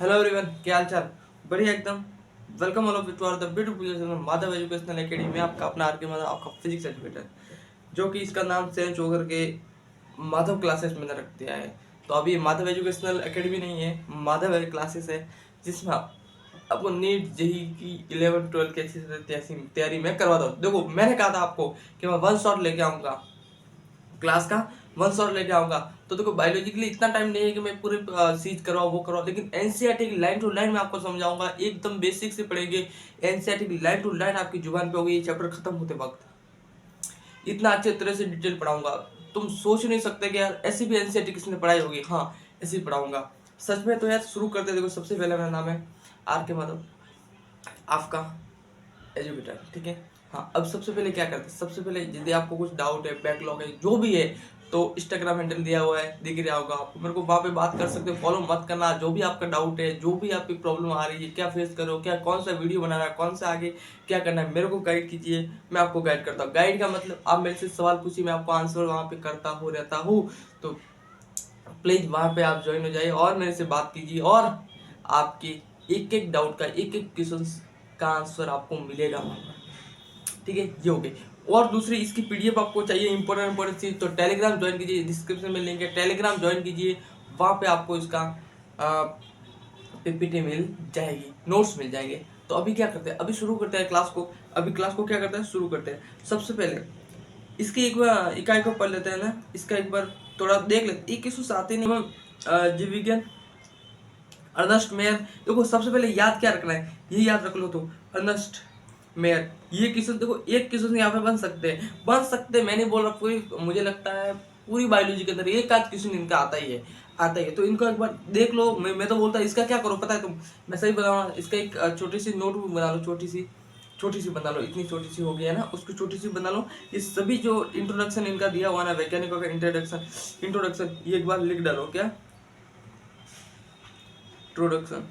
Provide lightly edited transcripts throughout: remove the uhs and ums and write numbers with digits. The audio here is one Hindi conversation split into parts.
हेलो एवरीवन, क्या हाल चाल? बढ़िया एकदम। Welcome all of you to our the beautiful channel Madhav educational academy में आपका अपना आर के माधव, आपका फिजिक्स एजुकेटर, जो कि इसका नाम चेंज होकर के माधव क्लासेस मैंने रख दिया है। तो अभी माधव एजुकेशनल एकेडमी नहीं है, माधव क्लासेस है, जिसमें आपको नीट जेई की 11 12 की अच्छी से तैयारी मैं करवाता हूँ। देखो, मैंने कहा था आपको कि मैं वन शॉट लेके आऊँगा, क्लास का वन शॉट लेके आऊंगा। तो देखो, बायोलॉजी के लिए इतना टाइम नहीं है कि मैं पूरे चीज करवाऊँ वो करवाऊँ, लेकिन एनसीईआरटी की लाइन टू लाइन मैं आपको समझाऊंगा, एकदम बेसिक से पढ़ेंगे। एनसीईआरटी की लाइन टू लाइन आपकी जुबान पे होगी ये चैप्टर खत्म होते वक्त। इतना अच्छे तरह से डिटेल पढ़ाऊंगा, तुम सोच नहीं सकते कि यार ऐसी भी एनसीईआरटी किसने पढ़ाई होगी। हाँ, ऐसी पढ़ाऊंगा सच में। तो यार शुरू करते। देखो, सबसे पहले मेरा नाम है आर के माधव, आपका एजुकेटर, ठीक है। हाँ, अब सबसे पहले क्या करते हैं, सबसे पहले यदि आपको कुछ डाउट है, बैकलॉग है, जो भी है, तो इंस्टाग्राम हैंडल दिया हुआ है, दिख रहा होगा आपको, मेरे को वहाँ पे बात कर सकते हो। फॉलो मत करना, जो भी आपका डाउट है, जो भी आपकी प्रॉब्लम आ रही है, क्या फेस करो, क्या कौन सा वीडियो बनाना है, कौन सा आगे क्या करना है, मेरे को गाइड कीजिए, मैं आपको गाइड करता हूँ। गाइड का मतलब आप मेरे से सवाल पूछिए, मैं आपको आंसर वहाँ पे करता हूँ रहता हूँ। तो प्लीज वहाँ पे आप ज्वाइन हो जाइए और मेरे से बात कीजिए, और आपके एक एक डाउट का, एक एक क्वेश्चन का आंसर आपको मिलेगा वहाँ पर, ठीक है। ये हो गई। और दूसरी, इसकी पीडीएफ आपको चाहिए, इंपॉर्टेंट चीज, तो टेलीग्राम ज्वाइन कीजिए, डिस्क्रिप्शन में लिंक है, टेलीग्राम ज्वाइन कीजिए। वहाँ पे आपको इसका पीपीटी मिल जाएगी, नोट्स मिल जाएंगे। तो अभी क्या करते हैं, अभी शुरू करते हैं क्लास को। अभी क्लास को क्या करते हैं, शुरू करते हैं। सबसे पहले इसकी एक बार इकाई को पढ़ लेते हैं ना, इसका एक बार थोड़ा देख लेते हैं। एक क्वेश्चन आते नहीं हम, जीव विज्ञान, अर्नस्ट मेयर। देखो, सबसे पहले याद क्या रखना है, ये याद रख लो। तो अर्नस्ट मेयर, ये क्वेश्चन देखो, एक क्वेश्चन यहाँ पे बन सकते हैं, मैं नहीं बोल रहा कोई, मुझे लगता है पूरी बायोलॉजी के अंदर एक आध क्वेश्चन इनका आता ही है, आता ही है। तो इनको एक बार देख लो। मैं तो बोलता इसका क्या करो पता है तुम, मैं सही बताऊँ, इसका एक छोटी सी नोटबुक बना लो, छोटी सी बना लो, इतनी छोटी सी हो गई है ना, उसकी छोटी सी बना लो। ये सभी जो इंट्रोडक्शन इनका दिया हुआ ना, वैज्ञानिकों का इंट्रोडक्शन ये एक बार लिख डालो। क्या इंट्रोडक्शन,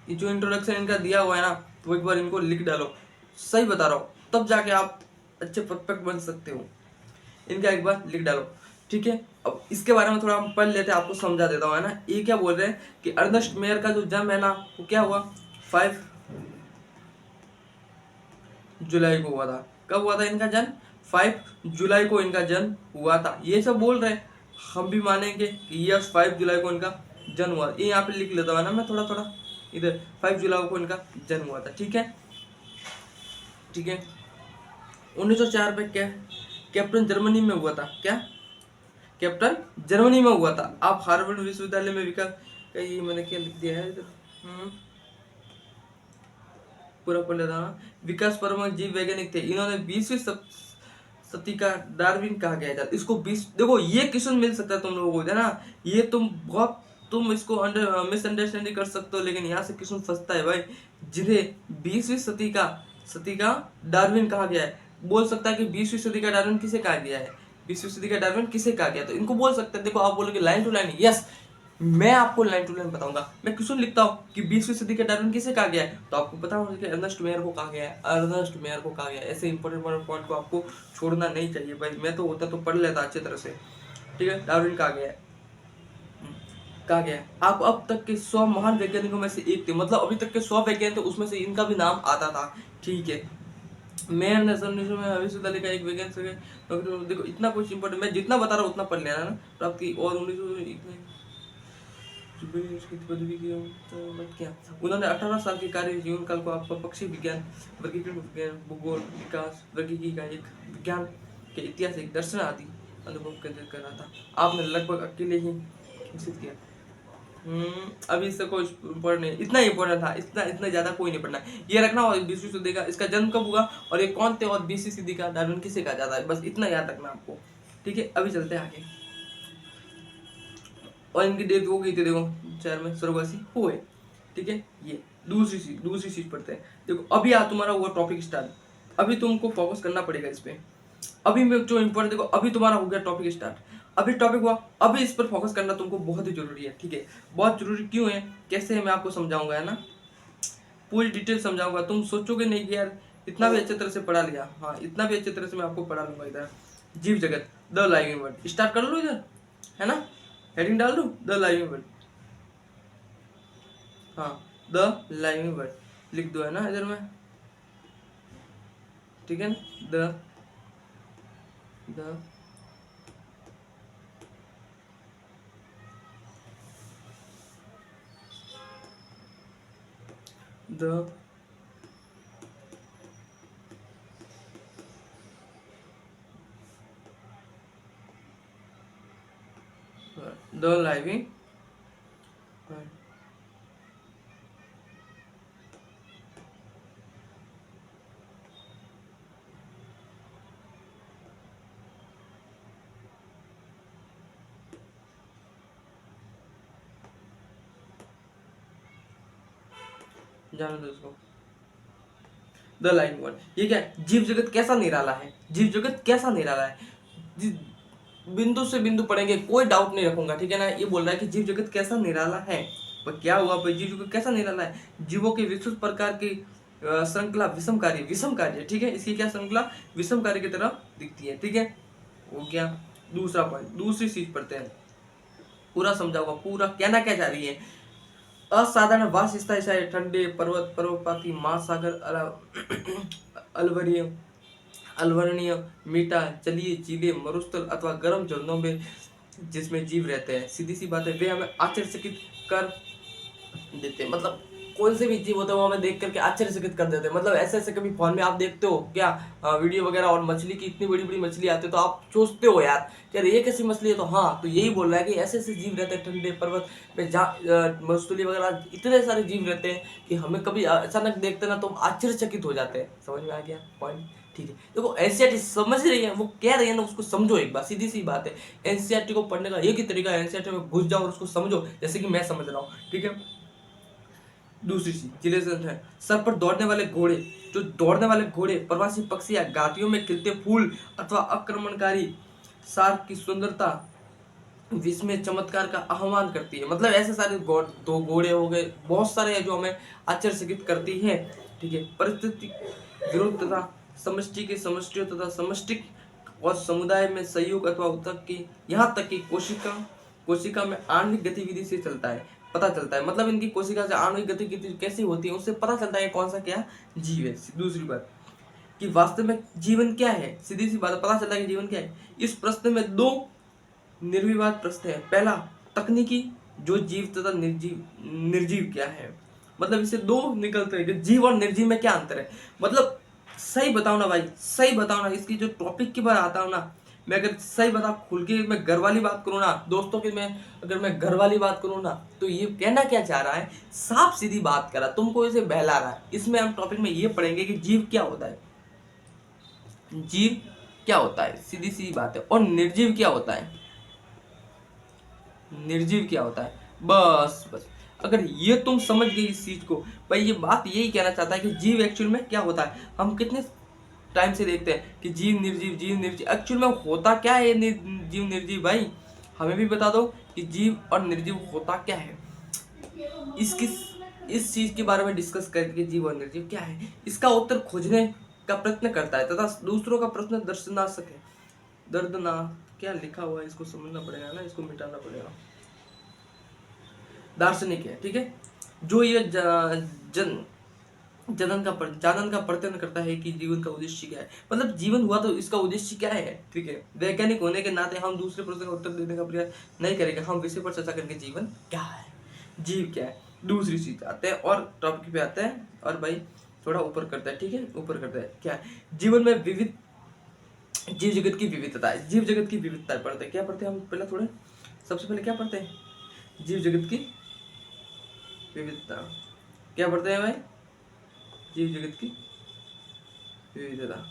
ये जो इंट्रोडक्शन इनका दिया हुआ है ना, तो एक बार इनको लिख डालो। सही बता रहा हूँ, तब जाके आप अच्छे परफेक्ट बन सकते हो। इनका एक बार लिख डालो, ठीक है। अब इसके बारे में थोड़ा हम पढ़ लेते हैं, आपको समझा देता हूँ, है ना। ये क्या बोल रहे हैं कि अर्नस्ट मेयर का जो जन्म है ना, वो क्या हुआ, 5 जुलाई को हुआ था। कब हुआ था इनका जन्म, 5 जुलाई को इनका जन्म हुआ था। ये सब बोल रहे हैं, हम भी मानेंगे कि यस 5 जुलाई को इनका जन्म हुआ। ये यहाँ पे लिख लेता हूँ ना मैं, थोड़ा थोड़ा इधर, 5 जुलाई को इनका जन्म हुआ था, ठीक है, ठीक है। 1904 में क्या, कैप्टन जर्मनी में हुआ था। क्या, कैप्टन जर्मनी में हुआ था। आप हार्वर्ड विश्वविद्यालय में विकास का, ये मैंने क्या लिख दिया है इधर, पूरा पढ़ लेता हूँ। विकास परमार जीव वैज्ञानिक थे, इन्होंने 20वीं सदी का डार्विन कहा गया था। इसको 20, देखो ये क्वेश्चन मिल सकता है तुम लोगों को, है ना। ये तुम इसको मिसअंडरस्टैंडिंग कर सकते हो, लेकिन यहाँ से क्वेश्चन फंसता है भाई। जिन्हें 20वीं सदी का डार्विन कहा गया है, बोल सकता है कि 20वीं सदी का डार्विन किसे कहा गया है, 20वीं सदी का डार्विन किसे कहा गया, तो इनको बोल सकते हैं। देखो, आप बोलोगे लाइन टू लाइन, यस, मैं आपको लाइन टू लाइन बताऊंगा। मैं क्वेश्चन लिखता हूँ कि 20वीं सदी का डार्विन किसे कहा गया है, तो आपको पता होगा कि अर्नस्ट मेयर को कहा गया है, अर्नस्ट मेयर को कहा गया है। ऐसे इंपॉर्टेंट पॉइंट को आपको छोड़ना नहीं चाहिए भाई। मैं तो होता तो पढ़ लेता अच्छी तरह से, ठीक है। डार्विन कहा गया है, कहा गया है। आप अब तक के 100 महान वैज्ञानिकों में से एक थे, मतलब अभी तक के 100 वैज्ञानिक थे, उसमें से इनका भी नाम आता था, ठीक है। मैं विश्वविद्यालय का एक वैज्ञानिक है। तो देखो, इतना कुछ इंपॉर्टेंट, मैं जितना बता रहा हूँ उतना पढ़ लेना ना। प्राप्त की, और 1900 पदवी की, तो बट क्या, उन्होंने 18 साल के कार्य जीवन काल को आपको पक्षी विज्ञान, वर्गीकरण विज्ञान, भूगोल, विकास, प्रौद्योगिकी का एक विज्ञान के इतिहास, एक दर्शन आदि अनुभव केंद्रित कर रहा था। आपने लगभग अकेले ही विकसित किया। अभी इससे कोई इम्पोर्टेंट नहीं, इतना इम्पोर्टेंट था, इतना इतना ज्यादा कोई नहीं पढ़ना। ये रखना, और 20वीं सदी का इसका जन्म कब हुआ, और ये कौन थे, और 20वीं सदी का डार्विन किसे कहा जाता है, बस इतना याद रखना आपको, ठीक है। अभी चलते हैं आगे। और इनकी डेथ हो गई थी, देखो, 4 में स्वर्गवासी हुए, ठीक है। ये दूसरी चीज पढ़ते हैं। देखो, अभी तुम्हारा हुआ टॉपिक स्टार्ट, अभी तुमको फोकस करना पड़ेगा इस पे। अभी मैं जो इम्पोर्टेंट, देखो, अभी तुम्हारा हो गया टॉपिक स्टार्ट, अभी टॉपिक हुआ, अभी इस पर फोकस करना तुमको बहुत ही जरूरी है, ठीक है। बहुत जरूरी क्यों है, कैसे है, मैं आपको समझाऊंगा, है ना, पूरी डिटेल समझाऊंगा। तुम सोचोगे नहीं कि यार इतना भी अच्छे तरह से पढ़ा लिया, हाँ, इतना भी अच्छे तरह से मैं आपको पढ़ा लूंगा। इधर जीव जगत, द लाइविंग वर्ल्ड, स्टार्ट कर लो इधर, है ना। हेडिंग डाल दूं, द लाइविंग वर्ल्ड, हाँ, द लाइविंग वर्ड लिख दो, है ना इधर में, ठीक है ना, the the the living word. जाने दो इसको। द लाइविंग वर्ड ये क्या है? जीव जगत कैसा निराला है, जीव जगत कैसा निराला है, बिंदु से बिंदु पढ़ेंगे, कोई डाउट नहीं रखूंगा, ठीक है ना। ये बोल रहा है कि जीव जगत कैसा निराला है। पर क्या हुआ भाई, जीव जगत कैसा निराला है? जीवों की विस्तृत प्रकार की श्रृंखला विषमकारी है, ठीक है। इसकी क्या श्रृंखला विषमकारी की तरह दिखती है, ठीक है। वो क्या, दूसरा पॉइंट, दूसरी चीज पढ़ते हैं, पूरा समझा हुआ, पूरा कहना क्या चाह रही है। असाधारण वास स्थायी ठंडे पर्वत पर्वपाती महासागर अलवरीय अलवर्णीय मीठा जलीय झीलें मरुस्थल अथवा गर्म झरनों में जिसमें जीव रहते हैं। सीधी सी बात है, वे हमें आश्चर्यचकित कर देते हैं। मतलब कौन से भी जीव होते हैं वो हमें देख करके आश्चर्यचकित कर देते हैं। मतलब ऐसे ऐसे कभी फोन में आप देखते हो क्या, वीडियो वगैरह, और मछली की इतनी बड़ी बड़ी मछली आती है तो आप सोचते हो यार यार ये कैसी मछली है। तो हाँ, तो यही बोल रहा है कि ऐसे ऐसे जीव रहते हैं ठंडे पर्वत में, जहाँ मछली वगैरह इतने सारे जीव रहते हैं कि हमें कभी अचानक देखते ना तो हम आश्चर्यचकित हो जाते हैं। समझ में आ गया पॉइंट? ठीक है, देखो एनसीईआरटी समझ रही है, वो कह रही है ना, उसको समझो एक बार, सीधी सी बात है। एनसीईआरटी को पढ़ने का एक ही तरीका है, एनसीईआरटी में घुस जाओ और उसको समझो, जैसे कि मैं समझ रहा हूँ, ठीक है। दूसरी चीज जिलेशन है, सर पर दौड़ने वाले घोड़े, जो दौड़ने वाले घोड़े प्रवासी पक्षी या घाटियों में खिलते फूल अथवा आक्रमणकारी सार की सुंदरता विस्मय चमत्कार का आह्वान करती है। मतलब ऐसे सारे दो घोड़े हो गए, बहुत सारे हैं जो हमें आश्चर्यचकित करती है, ठीक है। परिस्थिति विरोध तथा समष्टि के समष्टियों तथा समष्टिक और समुदाय में सहयोग अथवा तक की, यहाँ तक कि कोशिका कोशिका में आणविक गतिविधि से चलता है, पता चलता है। मतलब इनकी कोशिका से आणविक गतिविधि कैसी होती है उससे पता चलता है कौन सा क्या जीव है। दूसरी बात कि वास्तव में जीवन क्या है, सीधी सी बात, पता चलता है कि जीवन क्या है। इस प्रश्न में दो निर्विवाद प्रश्न है। पहला तकनीकी, जो जीव तथा निर्जीव क्या है। मतलब इससे दो निकलते हैं कि जीव और निर्जीव में क्या अंतर है। मतलब सही बताओ ना भाई, सही बताओ ना, इसकी जो टॉपिक की बात आता हूँ ना, मैं अगर सही बता खुल के मैं घर वाली बात करूँ ना दोस्तों की, मैं अगर मैं घर वाली बात करूँ ना, तो ये कहना क्या चाह रहा है, साफ सीधी बात कर रहा, तुमको इसे बहला रहा है। इसमें हम टॉपिक में ये पढ़ेंगे कि जीव क्या होता है, जीव क्या होता है, सीधी सी बात है। और निर्जीव क्या होता है, निर्जीव क्या होता है। बस बस, अगर ये तुम समझ गए इस चीज को, भाई ये बात यही कहना चाहता है कि जीव एक्चुअल में क्या होता है। हम कितने टाइम से देखते हैं कि जीव निर्जीव एक्चुअल में होता क्या है। जीव निर्जीव भाई हमें भी बता दो कि जीव और निर्जीव होता क्या है। इसकी इस चीज के बारे में डिस्कस करके जीव और निर्जीव क्या है, इसका उत्तर खोजने का प्रयत्न करता है तथा दूसरों का प्रश्न दर्शना सके। दर्दनाक क्या लिखा हुआ है, इसको समझना पड़ेगा ना, इसको मिटाना पड़ेगा। दार्शनिक है, ठीक है, जो ये जानन का प्रत्ययन करता है कि जीवन का उद्देश्य क्या है। मतलब जीवन हुआ तो इसका उद्देश्य क्या है, ठीक है। वैज्ञानिक होने के नाते हम दूसरे प्रश्न का उत्तर देने का प्रयास नहीं करेंगे, हम विषय पर चर्चा करेंगे जीवन क्या है, जीव क्या है। दूसरी चीज आते हैं और टॉपिक पे आते हैं, और भाई थोड़ा ऊपर करता है, ठीक है, ऊपर करता है क्या है। जीवन में विविध जीव जगत की विविधता है, जीव जगत की विविधता पढ़ते हैं। क्या पढ़ते हैं हम पहले थोड़े, सबसे पहले क्या पढ़ते हैं, जीव जगत की विविधता। क्या पढ़ते हैं भाई, जीव जगत की विविधता।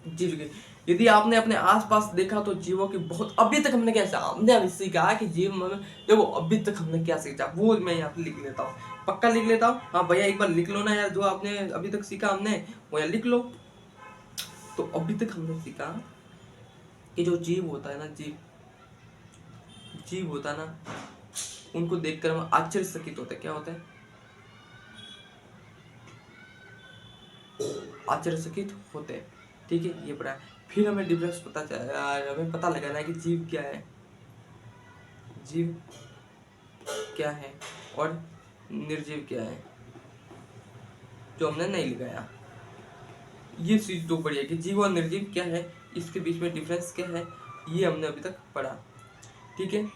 जीव जगत, यदि आपने अपने आसपास देखा तो जीवों की बहुत, अभी तक हमने क्या हमने अभी सीखा कि जीव में देखो, अभी तक हमने क्या सीखा वो मैं यहाँ पे लिख लेता हूँ, पक्का लिख लेता हूँ। हाँ भैया एक बार लिख लो ना यार, जो आपने अभी तक सीखा हमने वो यहाँ लिख लो। तो अभी तक हमने सीखा कि जो जीव होता है ना, जीव होता है ना, उनको देखकर हम आश्चर्यचकित होते हैं। क्या होता है, आश्चर्यचकित होते हैं। ठीक है, ये पढ़ा। फिर हमें डिफरेंस हमें पता लगाना है कि जीव क्या है, जीव क्या है और निर्जीव क्या है, जो हमने नहीं लगाया। ये चीज तो बढ़िया कि जीव और निर्जीव क्या है, इसके बीच में डिफरेंस क्या है, ये हमने अभी तक पढ़ा। ठीक है,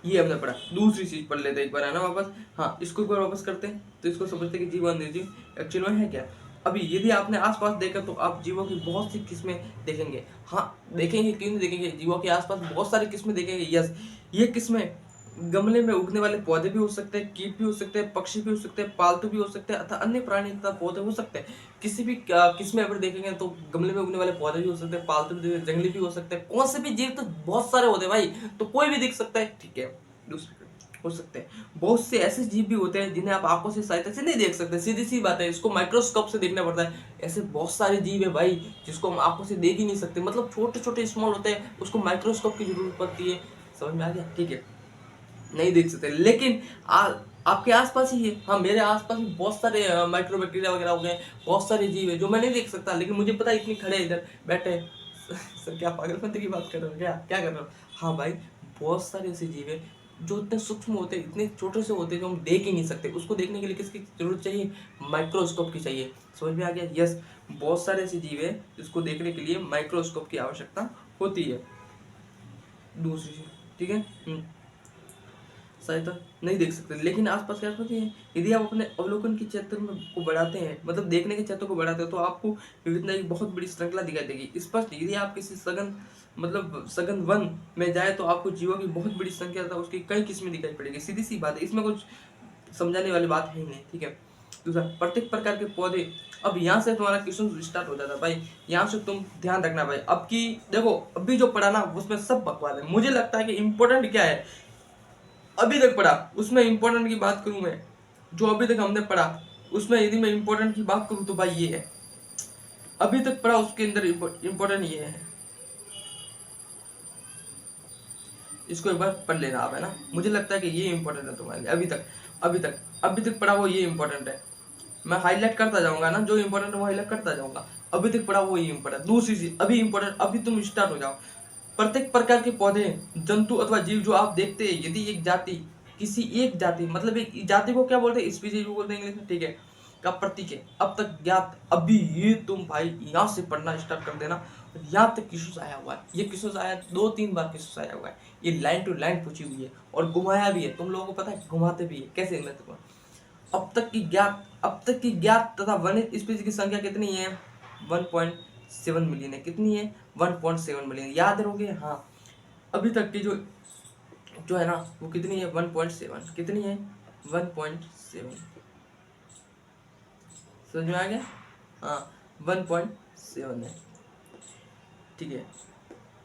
ये हमने पढ़ा। दूसरी चीज पढ़ लेते हैं एक बार, है ना, वापस। हाँ, इसको एक बार वापस करते हैं तो इसको समझते हैं कि जीव और निर्जीव एक्चुअल में है क्या। अभी यदि आपने आसपास देखा तो आप जीवों की बहुत सी किस्में देखेंगे। हाँ, देखेंगे, क्यों नहीं देखेंगे, जीवों के आसपास बहुत सारी किस्में देखेंगे। यस, ये किस्में गमले में उगने वाले पौधे भी हो सकते हैं, कीट भी हो सकते हैं, पक्षी भी हो सकते हैं, पालतू भी हो सकते हैं, अतः अन्य प्राणी तथा पौधे हो सकते हैं। किसी भी किस्में अगर देखेंगे तो गमले में उगने वाले पौधे भी हो सकते हैं, पालतू भी, जंगली भी हो सकते हैं, कौन से भी जीव तो बहुत सारे होते हैं भाई, तो कोई भी दिख सकता है। ठीक है, दूसरे हो सकते हैं बहुत से ऐसे जीव भी होते हैं जिन्हें आप आंखों से सहायता से नहीं देख सकते, सीधी सी बात है, इसको माइक्रोस्कोप से देखना पड़ता है। ऐसे बहुत सारे जीव है भाई जिसको हम आंखों से देख ही नहीं सकते, मतलब छोटे छोटे स्मॉल होते हैं, उसको माइक्रोस्कोप की जरूरत पड़ती है। समझ में आ गया? ठीक है, नहीं देख सकते, लेकिन आपके आसपास ही है। हाँ, मेरे आसपास भी बहुत सारे माइक्रो बैक्टीरिया वगैरह हो गए, बहुत सारे जीव है जो मैं नहीं देख सकता, लेकिन मुझे पता है इतने खड़े इधर बैठे। सर क्या पागलपंती की बात कर रहे हो, क्या क्या कर रहे हो? हाँ भाई, बहुत सारे ऐसे जीव है जो इतने सूक्ष्म होते हैं, इतने छोटे से होते हैं जो हम देख ही नहीं सकते। उसको देखने के लिए किसकी जरूरत चाहिए? माइक्रोस्कोप की चाहिए। समझ में आ गया? यस, बहुत सारे ऐसे जीव है जिसको देखने के लिए माइक्रोस्कोप की आवश्यकता होती है। दूसरी चीज, ठीक है, सहायता नहीं देख सकते, लेकिन आसपास के आसपास ही है। यदि आप अपने अवलोकन की क्षेत्र में को बढ़ाते हैं, मतलब देखने के क्षेत्र को बढ़ाते हैं, तो आपको विविधता की बहुत बड़ी श्रृंखला दिखाई देगी स्पष्ट। यदि आप किसी सघन वन में जाए तो आपको जीवों की बहुत बड़ी संख्या तथा उसकी कई किस्में दिखाई पड़ेगी। सीधी सी बात है, इसमें कुछ समझाने वाली बात है ही नहीं। ठीक है, दूसरा, प्रत्येक प्रकार के पौधे। अब यहाँ से तुम्हारा क्वेश्चन स्टार्ट हो जाता है भाई, यहाँ से तुम ध्यान रखना भाई। अब की देखो, अभी जो पढ़ा ना उसमें सब बकवास है। मुझे लगता है कि इंपॉर्टेंट क्या है अभी तक पढ़ा, उसमें इंपॉर्टेंट की बात करूं मैं, जो अभी तक हमने पढ़ा उसमें यदि मैं इंपॉर्टेंट की बात करूं तो भाई ये है, अभी तक पढ़ा उसके अंदर इंपॉर्टेंट ये है। इसको एक बार पढ़ लेना आप, है ना। मुझे लगता है कि ये इंपॉर्टेंट है तुम्हारे लिए। अभी तक पढ़ा वो ये इंपॉर्टेंट है। मैं हाईलाइट करता जाऊंगा ना, जो इंपॉर्टेंट है वो हाईलाइट करता जाऊंगा। अभी तक पढ़ा वो ये इंपॉर्टेंट। दूसरी चीज अभी इंपॉर्टेंट, अभी तुम स्टार्ट हो जाओ। प्रत्येक प्रकार के पौधे, जंतु अथवा जीव जो आप देखते हैं, यदि एक जाति, किसी एक जाति, मतलब एक जाति को क्या बोलते हैं? स्पीशीज बोलते हैं इंग्लिश में। ठीक है, का प्रतीक है अब तक ज्ञात। अभी ये तुम भाई यहाँ से पढ़ना स्टार्ट कर देना। यहाँ तक किसुस आया हुआ है, ये किसुस आया 2-3 बार, किसुस आया हुआ है, ये लाइन टू लाइन पूछी हुई है और घुमाया भी है। तुम लोगों को पता है घुमाते भी है कैसे? मैं तुम्हें अब तक की ज्ञात तथा वर्णित स्पीशीज की संख्या कितनी है? 1.7 मिलियन है। कितनी है? 1.7 मिलियन। याद रहोगे? हाँ, अभी तक की जो जो है ना वो कितनी है? 1.7। कितनी है? 1.7। समझ में आ गया? हाँ, 1.7 है। ठीक है,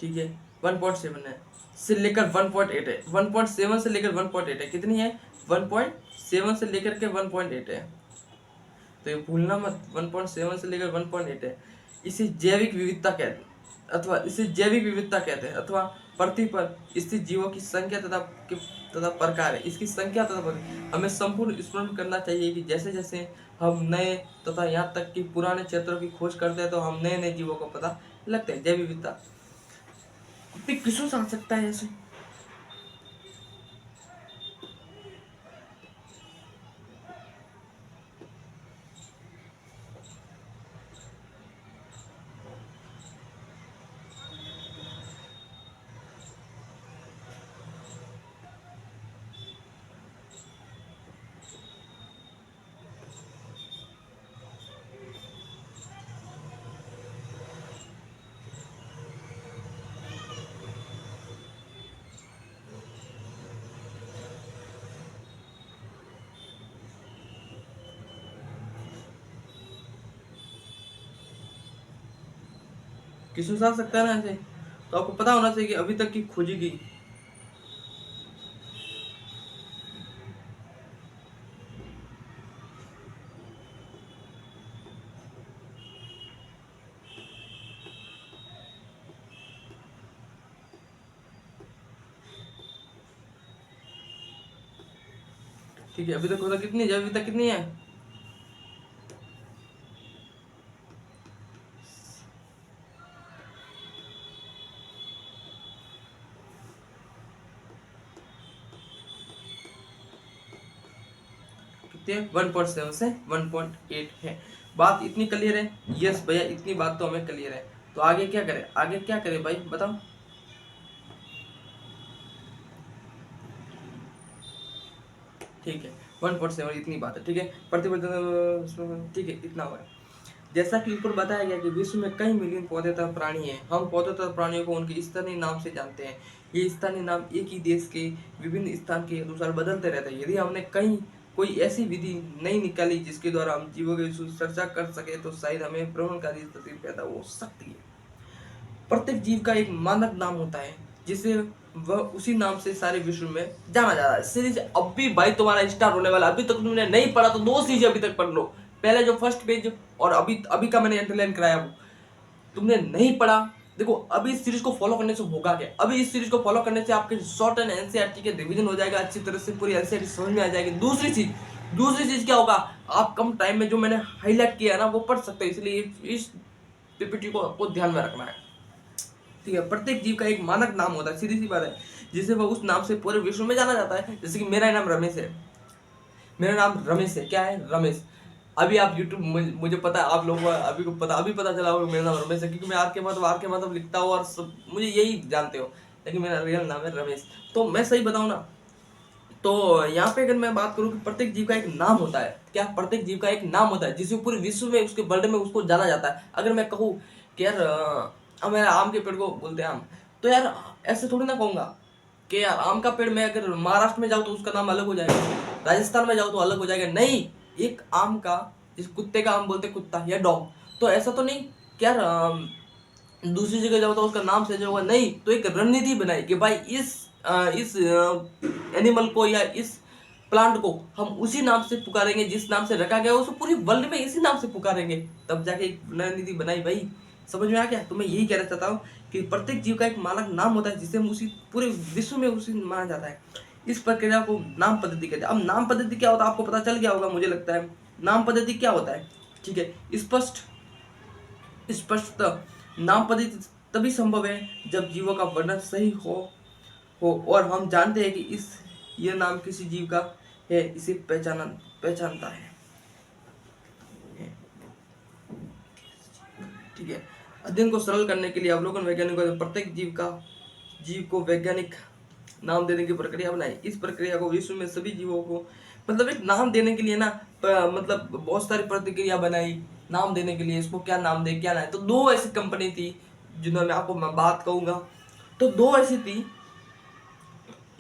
ठीक है, 1.7 है, से लेकर 1.8 है। 1.7 से लेकर 1.8 है। कितनी है? 1.7 से लेकर के 1.8 है, तो ये भूलना मत। 1.7 से लेकर 1.8 है। इसे जैविक विविधता कहते हैं, अथवा पृथ्वी पर स्थित जीवों की संख्या तथा प्रकार है। इसकी संख्या तथा प्रकार हमें संपूर्ण स्मरण करना चाहिए कि जैसे जैसे हम नए तथा यहाँ तक कि पुराने क्षेत्रों की खोज करते हैं तो हम नए नए जीवों को पता लगते हैं। जैव विविधता किसको समझ सकता है ऐसे? किसको समझ सकता है ना ऐसे? तो आपको पता होना चाहिए कि अभी तक की खोजी गई। ठीक है, अभी तक खोजा कितनी, जैव विविधता कितनी है? कितनी है 1.7 से 1.8 है। बात इतनी क्लियर है? यस भैया, इतनी बात तो हमें क्लियर है। तो आगे क्या करें, आगे क्या करें भाई बताओ। ठीक है 1.7 इतनी बात है, ठीक है। प्रतिबद्ध, ठीक है, इतना हुआ है। जैसा कि ऊपर बताया गया कि विश्व में कई मिलियन पौधे तथा प्राणी हैं। हम पौधे तथा प्राणियों को उनके स्थानीय नाम से जानते हैं। ये स्थानीय नाम एक ही देश के विभिन्न स्थान के अनुसार बदलते रहते हैं। यदि हमने कहीं कोई ऐसी विधि नहीं निकाली जिसके द्वारा हम जीवों की चर्चा कर सके तो शायद हमें भ्रमणकारी स्थिति पैदा हो सकती है। प्रत्येक जीव का एक मानक नाम होता है जिसे वह उसी नाम से सारे विश्व में जाना जा रहा है। सीरीज अब भी भाई तुम्हारा स्टार्ट होने वाला, अभी तक तुमने नहीं पढ़ा तो 2 चीजें अभी तक पढ़ लो। पहले जो फर्स्ट पेज और अभी अभी का मैंने अंडरलाइन कराया वो तुमने नहीं पढ़ा। देखो अभी इस सीरीज को फॉलो करने से होगा क्या, अभी इस सीरीज को फॉलो करने से आपके शॉर्ट एंड एनसीईआरटी के रिवीजन हो जाएगा, अच्छी तरह से पूरी एनसीईआरटी समझ में आ जाएगी। दूसरी चीज क्या होगा, आप कम टाइम में जो मैंने हाईलाइट किया है ना वो पढ़ सकते हो, इसलिए इस पीपीटी को आपको ध्यान में रखना है। ठीक है, प्रत्येक जीव का एक मानक नाम होता है, सीधी सी बात है, जिसे वह उस नाम से पूरे विश्व में जाना जाता है। जैसे कि मेरा नाम रमेश है, मेरा नाम रमेश है, क्या है रमेश। अभी आप यूट्यूब, मुझे पता है आप लोगों को अभी को पता, अभी पता चला होगा मेरा नाम रमेश है, क्योंकि मैं आर के मतलब लिखता हूँ और सब मुझे यही जानते हो, लेकिन मेरा रियल नाम है रमेश। तो मैं सही बताऊँ ना, तो यहाँ पे अगर मैं बात करूँ कि प्रत्येक जीव का एक नाम होता है, क्या प्रत्येक जीव का एक नाम होता है जिसे पूरे विश्व में उसके वर्ल्ड में उसको जाना जाता है। अगर मैं कहूँ कि यार मेरा आम के पेड़ को बोलते हैं आम, तो यार ऐसे थोड़ी ना कहूँगा कि यार आम का पेड़, मैं अगर महाराष्ट्र में जाऊँ तो उसका नाम अलग हो जाएगा, राजस्थान में जाऊँ तो अलग हो जाएगा। नहीं, एक आम का, जिस कुत्ते का आम बोलते कुत्ता या डॉग, तो ऐसा तो नहीं कि यार दूसरी जगह जाओ तो उसका नाम सही होगा, नहीं। तो एक रणनीति बनाई कि भाई इस एनिमल को या इस प्लांट को हम उसी नाम से पुकारेंगे जिस नाम से रखा गया, उसको पूरी वर्ल्ड में इसी नाम से पुकारेंगे। तब जाके एक रणनीति बनाई भाई, समझ में आ गया। तो मैं यही कहना चाहता हूँ कि प्रत्येक जीव का एक मानक नाम होता है जिसे हम उसी पूरे विश्व में उसी माना जाता है। इस प्रक्रिया को नाम पद्धति कहते हैं। अब नाम पद्धति क्या होता है आपको पता चल गया होगा मुझे लगता है। नाम पद्धति क्या होता है, ठीक है, स्पष्ट नाम पद्धति तभी संभव है जब जीवों का वर्णन सही हो और हम जानते हैं कि यह नाम किसी जीव का है, इसे पहचानता है। ठीक है, अध्ययन को सरल करने के लिए अवलोकन वैज्ञानिकों ने प्रत्येक जीव को वैज्ञानिक नाम देने की प्रक्रिया बनाई। इस प्रक्रिया को विश्व में सभी जीवों को मतलब एक नाम देने के लिए ना मतलब बहुत सारी प्रतिक्रिया बनाई नाम देने के लिए, इसको क्या नाम दे क्या ना है। तो 2 ऐसी कंपनी थी जिन्होंने आपको मैं बात कहूंगा, तो 2 ऐसी थी,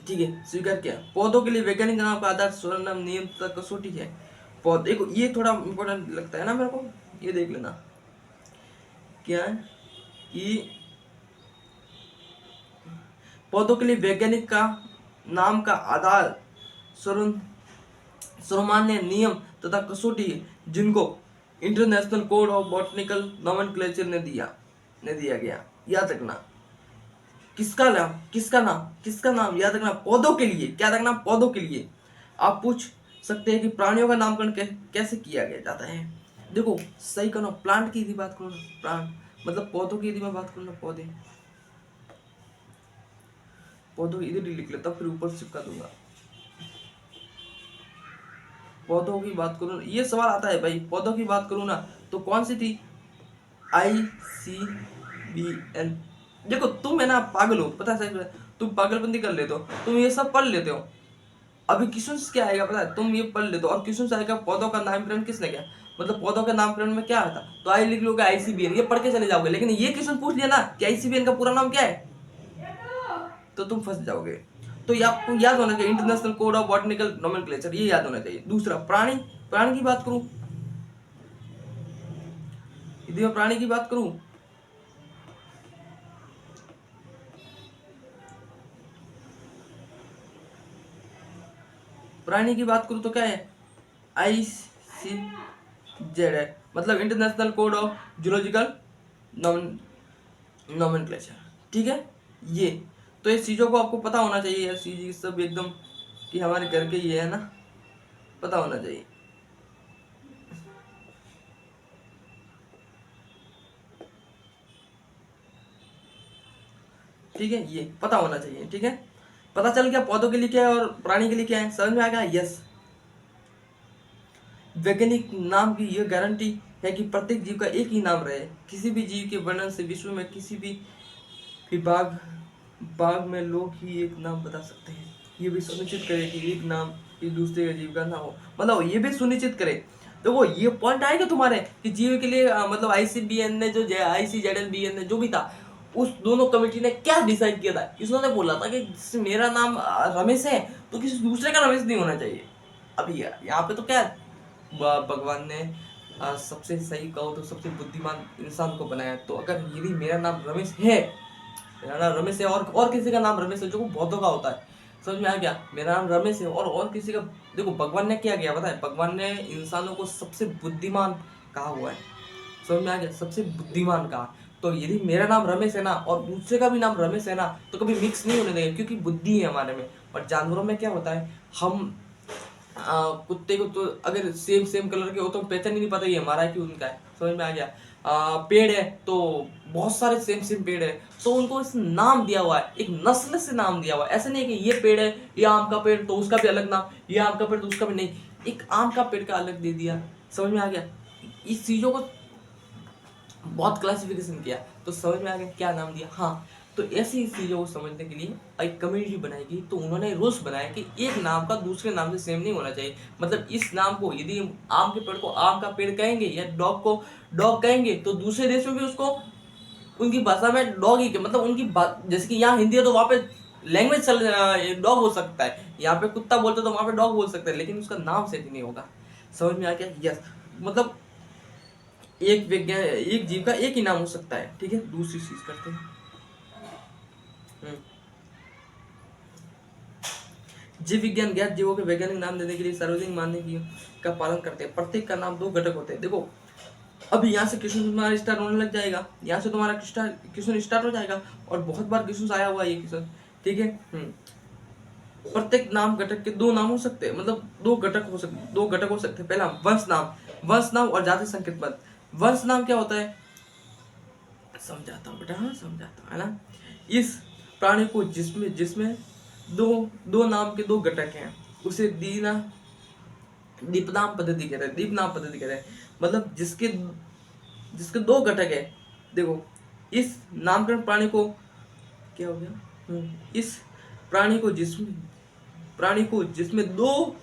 ठीक है, स्वीकार किया। पौधों के लिए वैज्ञानिक नाम का आधार सर्वनाम नियम तथा कसौटी है। पौधे को ये थोड़ा इंपॉर्टेंट लगता है ना मेरे को, ये देख लेना क्या है कि पौधों के लिए वैज्ञानिक का नाम का आधार सर्वमान्य नियम तथा कसौटी है जिनको international code of botanical nomenclature ने दिया गया। याद रखना किसका नाम याद रखना, पौधों के लिए। क्या रखना, पौधों के लिए। आप पूछ सकते हैं कि प्राणियों का नामकरण कैसे किया गया जाता है। देखो सही करो, प्लांट की यदि बात करो ना, प्लांट मतलब पौधों की यदि मैं बात करूँ ना, पौधों इधर ही लिख लेता, फिर ऊपर चिपका दूंगा। पौधों की बात करूँ, ये सवाल आता है भाई, पौधों की बात करूँ ना तो कौन सी थी, ICBN। देखो तुम है ना पागल हो, पता है, तुम पागलपंती कर लेते हो, तुम ये सब पढ़ लेते हो। अभी क्वेश्चन क्या आएगा पता है, तुम ये पढ़ लेते हो और क्वेश्चन आएगा पौधों का नामकरण किसने किया, मतलब पौधों का नामकरण में क्या आता, तो आई लिख लोगे ICBN, ये पढ़ के चले जाओगे। लेकिन ये क्वेश्चन पूछ लिया ना कि ICBN का पूरा नाम क्या है, तो तुम फंस जाओगे। तो ये आपको याद होना चाहिए, international code of botanical nomenclature, ये याद होना चाहिए। दूसरा प्राणी की बात करूं, यदि मैं प्राणी की बात करूं, तो क्या है, ICZ है, मतलब international code of zoological nomenclature. ठीक है, ये तो इस चीज़ों को आपको पता होना चाहिए यार, चीज सब एकदम कि हमारे घर के ये है ना, पता होना चाहिए। ठीक है, ये पता होना चाहिए। ठीक है, पता चल गया पौधों के लिए क्या है और प्राणी के लिए क्या है, समझ में आ गया। यस, वैज्ञानिक नाम की यह गारंटी है कि प्रत्येक जीव का एक ही नाम रहे। किसी भी जीव के वर्णन से विश्व में किसी भी बाग में लोग ही एक नाम बता सकते हैं। ये भी सुनिश्चित करे कि एक नाम एक दूसरे का जीव का ना हो, मतलब ये भी सुनिश्चित करे। तो वो ये पॉइंट आएगा तुम्हारे कि जीव के लिए मतलब आईसीबीएन ने जो आईसीजेडएनबीएन ने जो भी था, उस दोनों कमेटी ने क्या डिसाइड किया था, इसने बोला था कि मेरा नाम रमेश है तो किसी दूसरे का रमेश नहीं होना चाहिए। अभी यहाँ पे तो क्या भगवान ने सबसे सही कहो तो सबसे बुद्धिमान इंसान को बनाया। तो अगर यदि मेरा नाम रमेश है, मेरा नाम रमेश है और किसी का नाम रमेश है जो बहुतों का होता है, समझ में आ गया। मेरा नाम रमेश है और किसी का, देखो भगवान ने क्या किया पता है, भगवान ने इंसानों को सबसे बुद्धिमान कहा हुआ है, समझ में आ गया, सबसे बुद्धिमान कहा। तो यदि मेरा नाम रमेश है ना और दूसरे का भी नाम रमेश है ना, तो कभी मिक्स नहीं होने देंगे, क्योंकि बुद्धि है हमारे में। और जानवरों में क्या होता है, हम कुत्ते को तो अगर सेम सेम कलर के हो तो पहचान ही नहीं पता ये हमारा है कि उनका है, समझ में आ गया। पेड़ है तो बहुत सारे सेम सेम पेड़ है, तो उनको इस नाम दिया हुआ है, एक नस्ल से नाम दिया हुआ है। ऐसा नहीं है कि ये पेड़ है, ये आम का पेड़ तो उसका भी अलग नाम, ये आम का पेड़ तो उसका भी नहीं, एक आम का पेड़ का अलग दे दिया, समझ में आ गया। इस चीजों को बहुत क्लासिफिकेशन किया तो समझ में आ गया क्या नाम दिया। हाँ, तो ऐसी चीज़ों को समझने के लिए एक कम्युनिटी बनाएगी, तो उन्होंने रूल्स बनाया कि एक नाम का दूसरे नाम से सेम नहीं होना चाहिए। मतलब इस नाम को यदि आम के पेड़ को आम का पेड़ कहेंगे या डॉग को डॉग कहेंगे, तो दूसरे देश में भी उसको उनकी भाषा में डॉग ही, मतलब उनकी जैसे कि यहाँ हिंदी है तो वहाँ पे लैंग्वेज चल डॉग हो सकता है, यहाँ पे कुत्ता बोलते तो वहाँ पे डॉग बोल सकते हैं, लेकिन उसका नाम सेट नहीं होगा। समझ में आ गया। यस, मतलब एक जीव का एक ही नाम हो सकता है, ठीक है। दूसरी चीज करते हैं, जीव विज्ञान ज्ञात जीवों के वैज्ञानिक नाम देने के लिए सार्वजनिक मानने की का पालन करते हैं। प्रत्येक का नाम दो घटक होते हैं। देखो अभी यहाँ से क्वेश्चन तुम्हारा स्टार्ट होने लग जाएगा, यहाँ से तुम्हारा क्वेश्चन स्टार्ट हो जाएगा, और बहुत बार क्वेश्चन आया हुआ है ये क्वेश्चन, ठीक है। प्रत्येक नाम घटक के दो नाम हो सकते हैं, मतलब दो घटक हो सकते हैं। पहला वंश नाम और जाति संकेत पद। वंश नाम क्या होता है, समझाता हूँ बेटा, हाँ समझाता हूँ, है ना। इस प्राणी को जिसमें जिसमें दो दो नाम के दो घटक हैं, उसे दीपनाम पद्धति कहते हैं। दीपनाम पद्धति कहते हैं, मतलब जिसके जिसके दो घटक है। देखो इस नामकरण प्राणी को क्या हो गया, इस प्राणी को जिसमें दो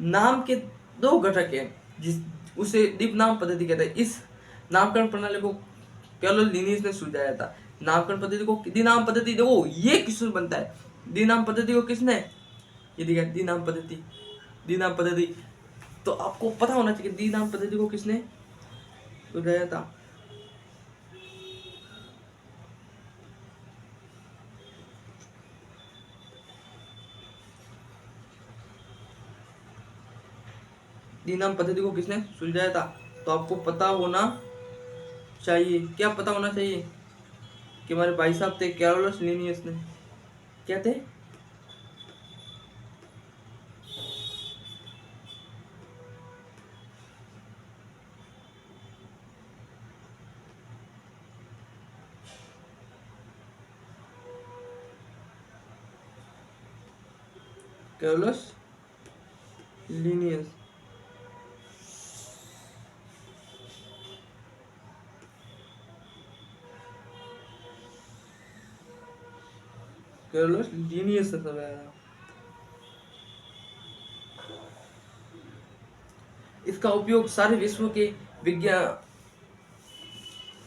नाम के दो घटक है, जिस उसे दीपनाम पद्धति कहते हैं। इस नामकरण प्रणाली को केवल लिनियस ने सुझाया था। नामकरण पद्धति को द्विनाम पद्धति, देखो ये किससे बनता है, द्विनाम पद्धति को किसने, ये देखा द्विनाम पद्धति, तो आपको पता होना चाहिए द्विनाम पद्धति को किसने सुझाया था। द्विनाम पद्धति को किसने सुझाया था, तो आपको पता होना चाहिए। क्या पता होना चाहिए कि हमारे भाई साहब थे कैरोलस लिनियस ने, क्या थे, कैरोलस लिनियस। कैरोलस लिनियस से सब आया। इसका उपयोग सारे विश्व के विज्ञान,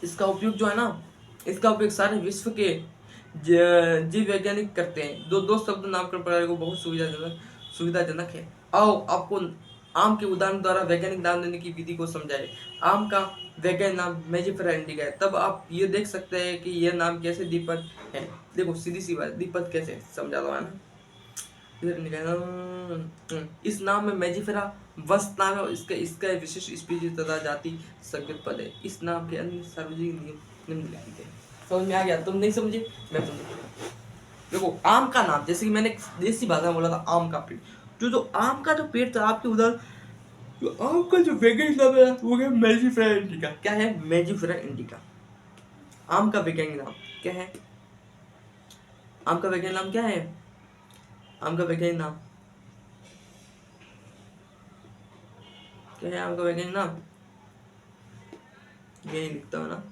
इसका उपयोग जो है ना, इसका उपयोग सारे विश्व के जीव वैज्ञानिक करते हैं। दो दो शब्द नामकरण प्रणाली को बहुत सुविधाजनक है। आओ आपको आम के उदाहरण द्वारा वैज्ञानिक नाम देने की विधि को समझाए। आम का वैज्ञानिक नाम मेजिफेरा इंडिका है। तब आप ये देख सकते हैं कि यह नाम कैसे दीपक है। देखो सीधी सी बात, दीपक कैसे समझा दो, है ना। इस नाम में मेजिफेरा वंश नाम है, इसका इसका विशिष्ट स्पीशीज तथा जाति संकेत पद है। इस नाम के अन्य सार्वजनिक नियम निम्नलिखित है। समझ में आ गया, तुम नहीं समझे मैं समझ। देखो आम का नाम, जैसे कि मैंने देसी भाषा में बोला था, आम का पेड़, जो आम का जो पेड़ था आपके उधर, जो आम का जो वैज्ञानिक नाम है वो है मेजिफेरा इंडिका। क्या है, मेजिफेरा इंडिका। आम का वैज्ञानिक नाम क्या है, आम का वैज्ञानिक नाम क्या है, आम का वैज्ञानिक नाम क्या है आपका वैज्ञानिक नाम? यही लिखता हूँ ना।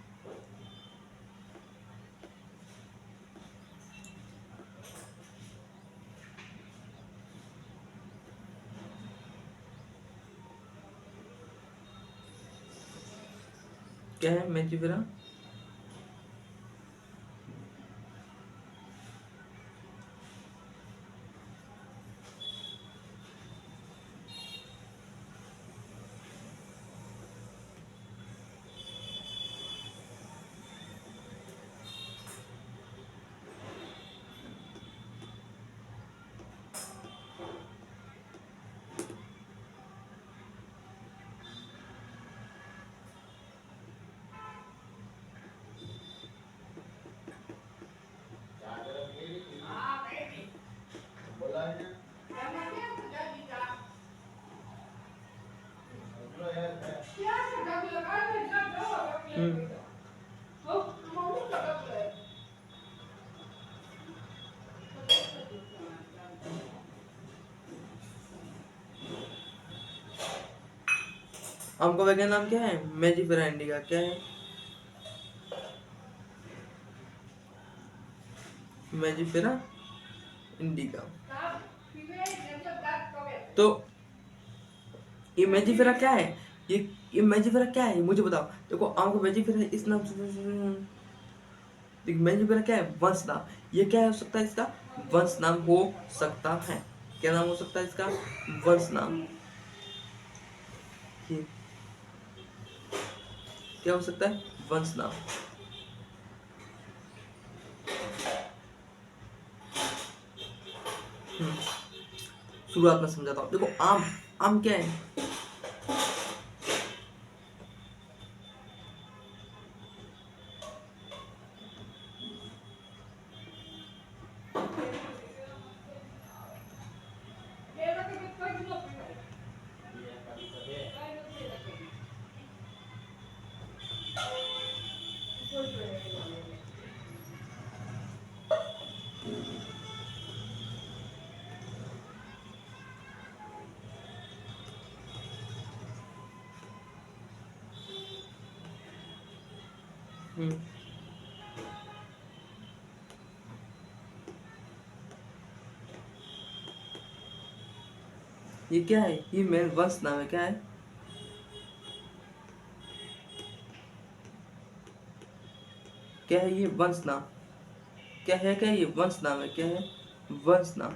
क्या है मेजिफेरा? हम्म। आम का वैज्ञानिक नाम क्या है? मेजिफेरा इंडिका। क्या है? मेजिफेरा इंडिका। तो ये मेजिफेरा क्या है? ये मेजिफेरा क्या है, मुझे बताओ। देखो आम का मेजिफेरा इस नाम से, देखो मेजिफेरा क्या है? वंश नाम। ये क्या हो सकता है इसका? वंश नाम हो सकता है। क्या नाम हो सकता है इसका? वंश नाम। ये क्या हो सकता है? वंश नाम। शुरुआत में समझाता हूँ। देखो आम, आम क्या है? हम्म, ये क्या है? ये मेन वंश नाम है। क्या है? क्या है ये? वंश नाम। क्या है? क्या है ये? वंश नाम है। क्या है? वंश नाम।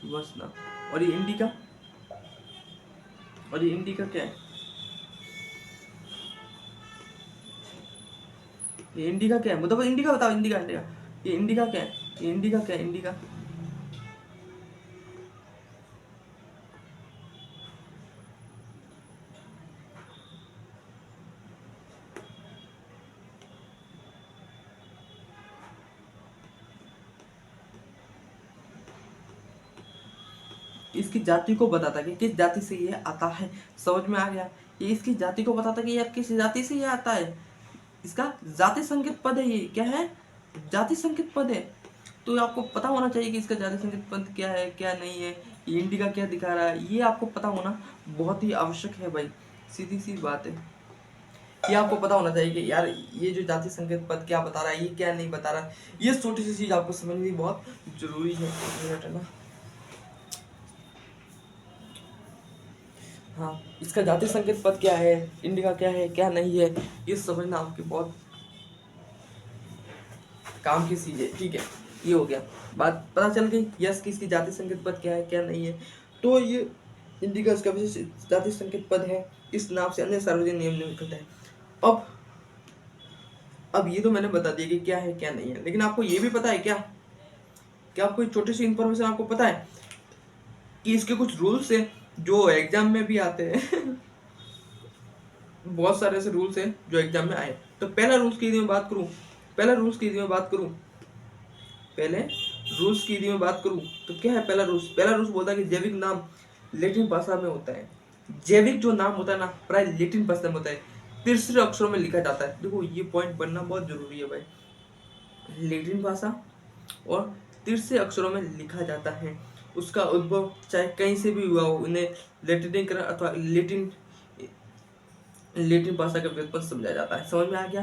वंश नाम। और ये इंडिका? और ये इंडिका क्या है? ये इंडिका क्या है? मतलब इंडिका बताओ। इंडिका, इंडिका, ये इंडिका क्या है? ये इंडिका क्या है? इंडिका। इसकी जाति को बताता कि किस जाति से ये आता है। समझ में आ गया? ये इसकी जाति को बताता कि यार किस जाति से ये आता है। इसका जाति संकेत पद है। ये क्या है? जाति संकेत पद है। तो आपको पता होना चाहिए कि इसका जाति संकेत पद क्या है, क्या नहीं है। ये इंडिका क्या दिखा रहा है, ये आपको पता होना बहुत ही आवश्यक है भाई। सीधी सी बात है। ये आपको पता होना चाहिए कि यार ये जो जाति संकेत पद क्या बता रहा है, ये क्या नहीं बता रहा है। ये छोटी सी चीज आपको समझनी बहुत जरूरी है। एक मिनट है ना। हाँ, इसका जाति संकेत पद क्या है, इंडिका क्या है, क्या नहीं है, ये समझना आपके बहुत काम की चीज है। ठीक है, ये हो गया। बात पता चल गई यस कि इसकी जाति संकेत पद क्या है, क्या नहीं है। तो ये इंडिका इसका विशेष जाति संकेत पद है। इस नाम से अन्य सार्वजनिक नियम निकलता है। अब अब ये तो मैंने बता दिया कि क्या है क्या नहीं है, लेकिन आपको ये भी पता है क्या? क्या आपको छोटी सी इंफॉर्मेशन आपको पता है कि इसके कुछ रूल्स हैं जो एग्जाम में भी आते हैं। बहुत सारे ऐसे रूल्स हैं जो एग्जाम में आए। तो पहला रूल्स की यदि मैं बात करूं, पहला रूल्स की यदि मैं बात करूं पहले रूल्स की यदि मैं बात करूं तो क्या है पहला रूल्स? पहला रूल्स बोलता है कि जैविक नाम लैटिन भाषा में होता है। जैविक जो नाम होता है ना प्राय लेटिन भाषा में होता है, तीसरे अक्षरों में लिखा जाता है। देखो ये पॉइंट बनना बहुत जरूरी है भाई। लेटिन भाषा और तीसरे अक्षरों में लिखा जाता है। उसका उद्भव चाहे कहीं से भी हुआ हो, उन्हें लेटिनीकरण अथवा लेटिन भाषा का व्युत्पन्न समझा जाता है। समझ में आ गया।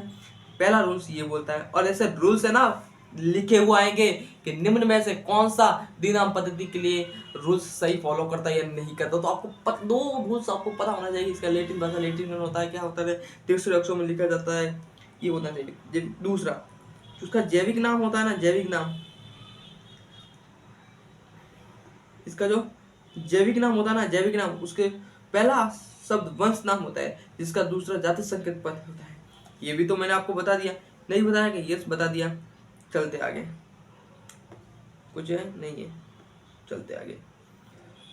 पहला रूल्स ये बोलता है, और ऐसे रूल्स है ना लिखे हुए आएंगे कि निम्न में से कौन सा द्विनाम पद्धति के लिए रूल्स सही फॉलो करता है या नहीं करता। तो आपको दो रूल्स आपको पता होना चाहिए। इसका लेटिन भाषा लेटिन में होता है, क्या होता है, तीसरे अक्षरों में लिखा जाता है, ये होना चाहिए। दूसरा उसका जैविक नाम होता है ना, जैविक नाम, इसका जो जैविक नाम होता है ना, जैविक नाम, उसके पहला शब्द वंश नाम होता है, जिसका दूसरा जाति संकेत पद होता है। ये भी तो मैंने आपको बता दिया, नहीं बताया कि यस बता दिया। चलते आगे, कुछ है नहीं है, चलते आगे।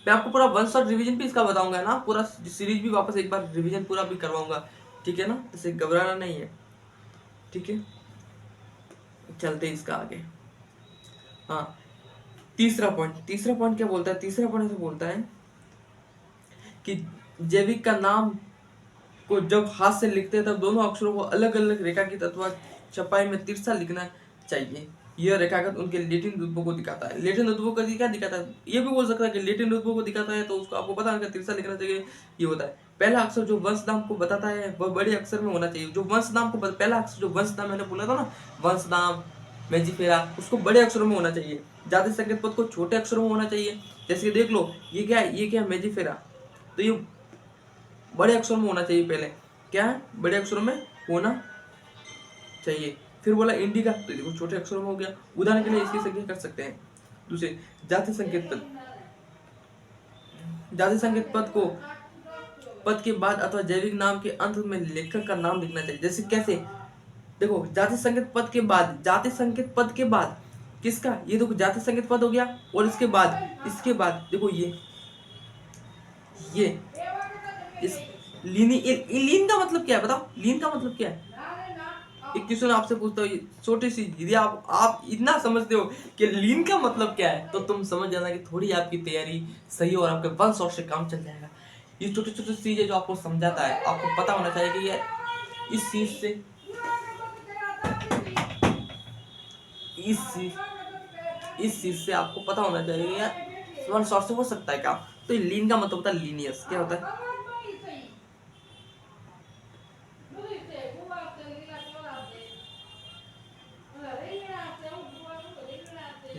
मैं आपको पूरा वंश और रिवीजन भी इसका बताऊंगा ना, पूरा सीरीज भी वापस एक बार रिवीजन पूरा भी करवाऊंगा, ठीक है ना, इसे घबराना नहीं है, ठीक है। चलते इसका आगे। हाँ, तीसरा पॉइंट क्या बोलता है, तीसरा पॉइंट ऐसे बोलता है कि जैविक का नाम को जब हाथ से लिखते हैं तब दोनों अक्षरों को अलग अलग रेखांकित अथवा छपाई में तिरछा लिखना चाहिए। यह रेखांकन उनके लेटिन उद्भव को दिखाता है। लेटिन उद्भव का क्या दिखाता है, ये भी बोल सकता है कि लेटिन उद्भव को दिखाता है, तो उसको आपको पता है तिरछा लिखना चाहिए। ये होता है पहला अक्षर जो वंश नाम को बताता है वह बड़े अक्षर में होना चाहिए। जो वंश नाम को पहला अक्षर जो वंश नाम मैंने बोला था ना, वंश नाम मेजिफेरा, उसको बड़े अक्षरों में होना चाहिए। जाति संकेत पद को छोटे अक्षरों में होना चाहिए। जैसे देख लो ये क्या है, ये क्या है, मेजिफेरा, तो ये बड़े अक्षरों में होना चाहिए। पहले क्या है, बड़े अक्षरों में होना चाहिए। फिर बोला इंडिका, तो देखो छोटे अक्षरों में हो गया। उदाहरण के लिए इसकी संख्या कर सकते हैं। दूसरे जाति संकेत पद, जाति संकेत पद को पद के बाद अथवा जैविक नाम के अंत में लेखक का नाम लिखना चाहिए। जैसे कैसे, देखो जाति संकेत पद के बाद, जाति संकेत पद के बाद किसका, ये देखो जाति संकेत पद हो गया, और इसके बाद देखो ये इस लीन का मतलब क्या है बताओ, लीन का मतलब क्या है। एक क्वेश्चन आपसे पूछता हूँ छोटी सी, यदि आप इतना समझते हो कि लीन का मतलब क्या है, तो तुम समझ जाना कि थोड़ी आपकी तैयारी सही और आपके वन शॉट से काम चल जाएगा। ये छोटी छोटी चीजें जो आपको समझाता है, आपको पता होना चाहिए कि ये इस चीज से इस चीज से आपको पता होना चाहिए यार वन शॉट से हो सकता है क्या। तो लीन का मतलब होता है लीनियस। क्या होता है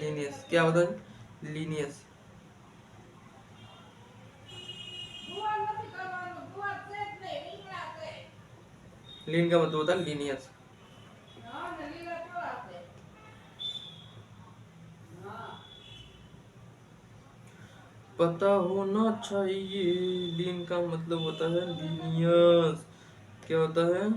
लीनियस, क्या होता है लीनियस। लीन का मतलब होता है लीनियस। पता होना चाहिए, लीन का मतलब होता है लीनियस। क्या होता है,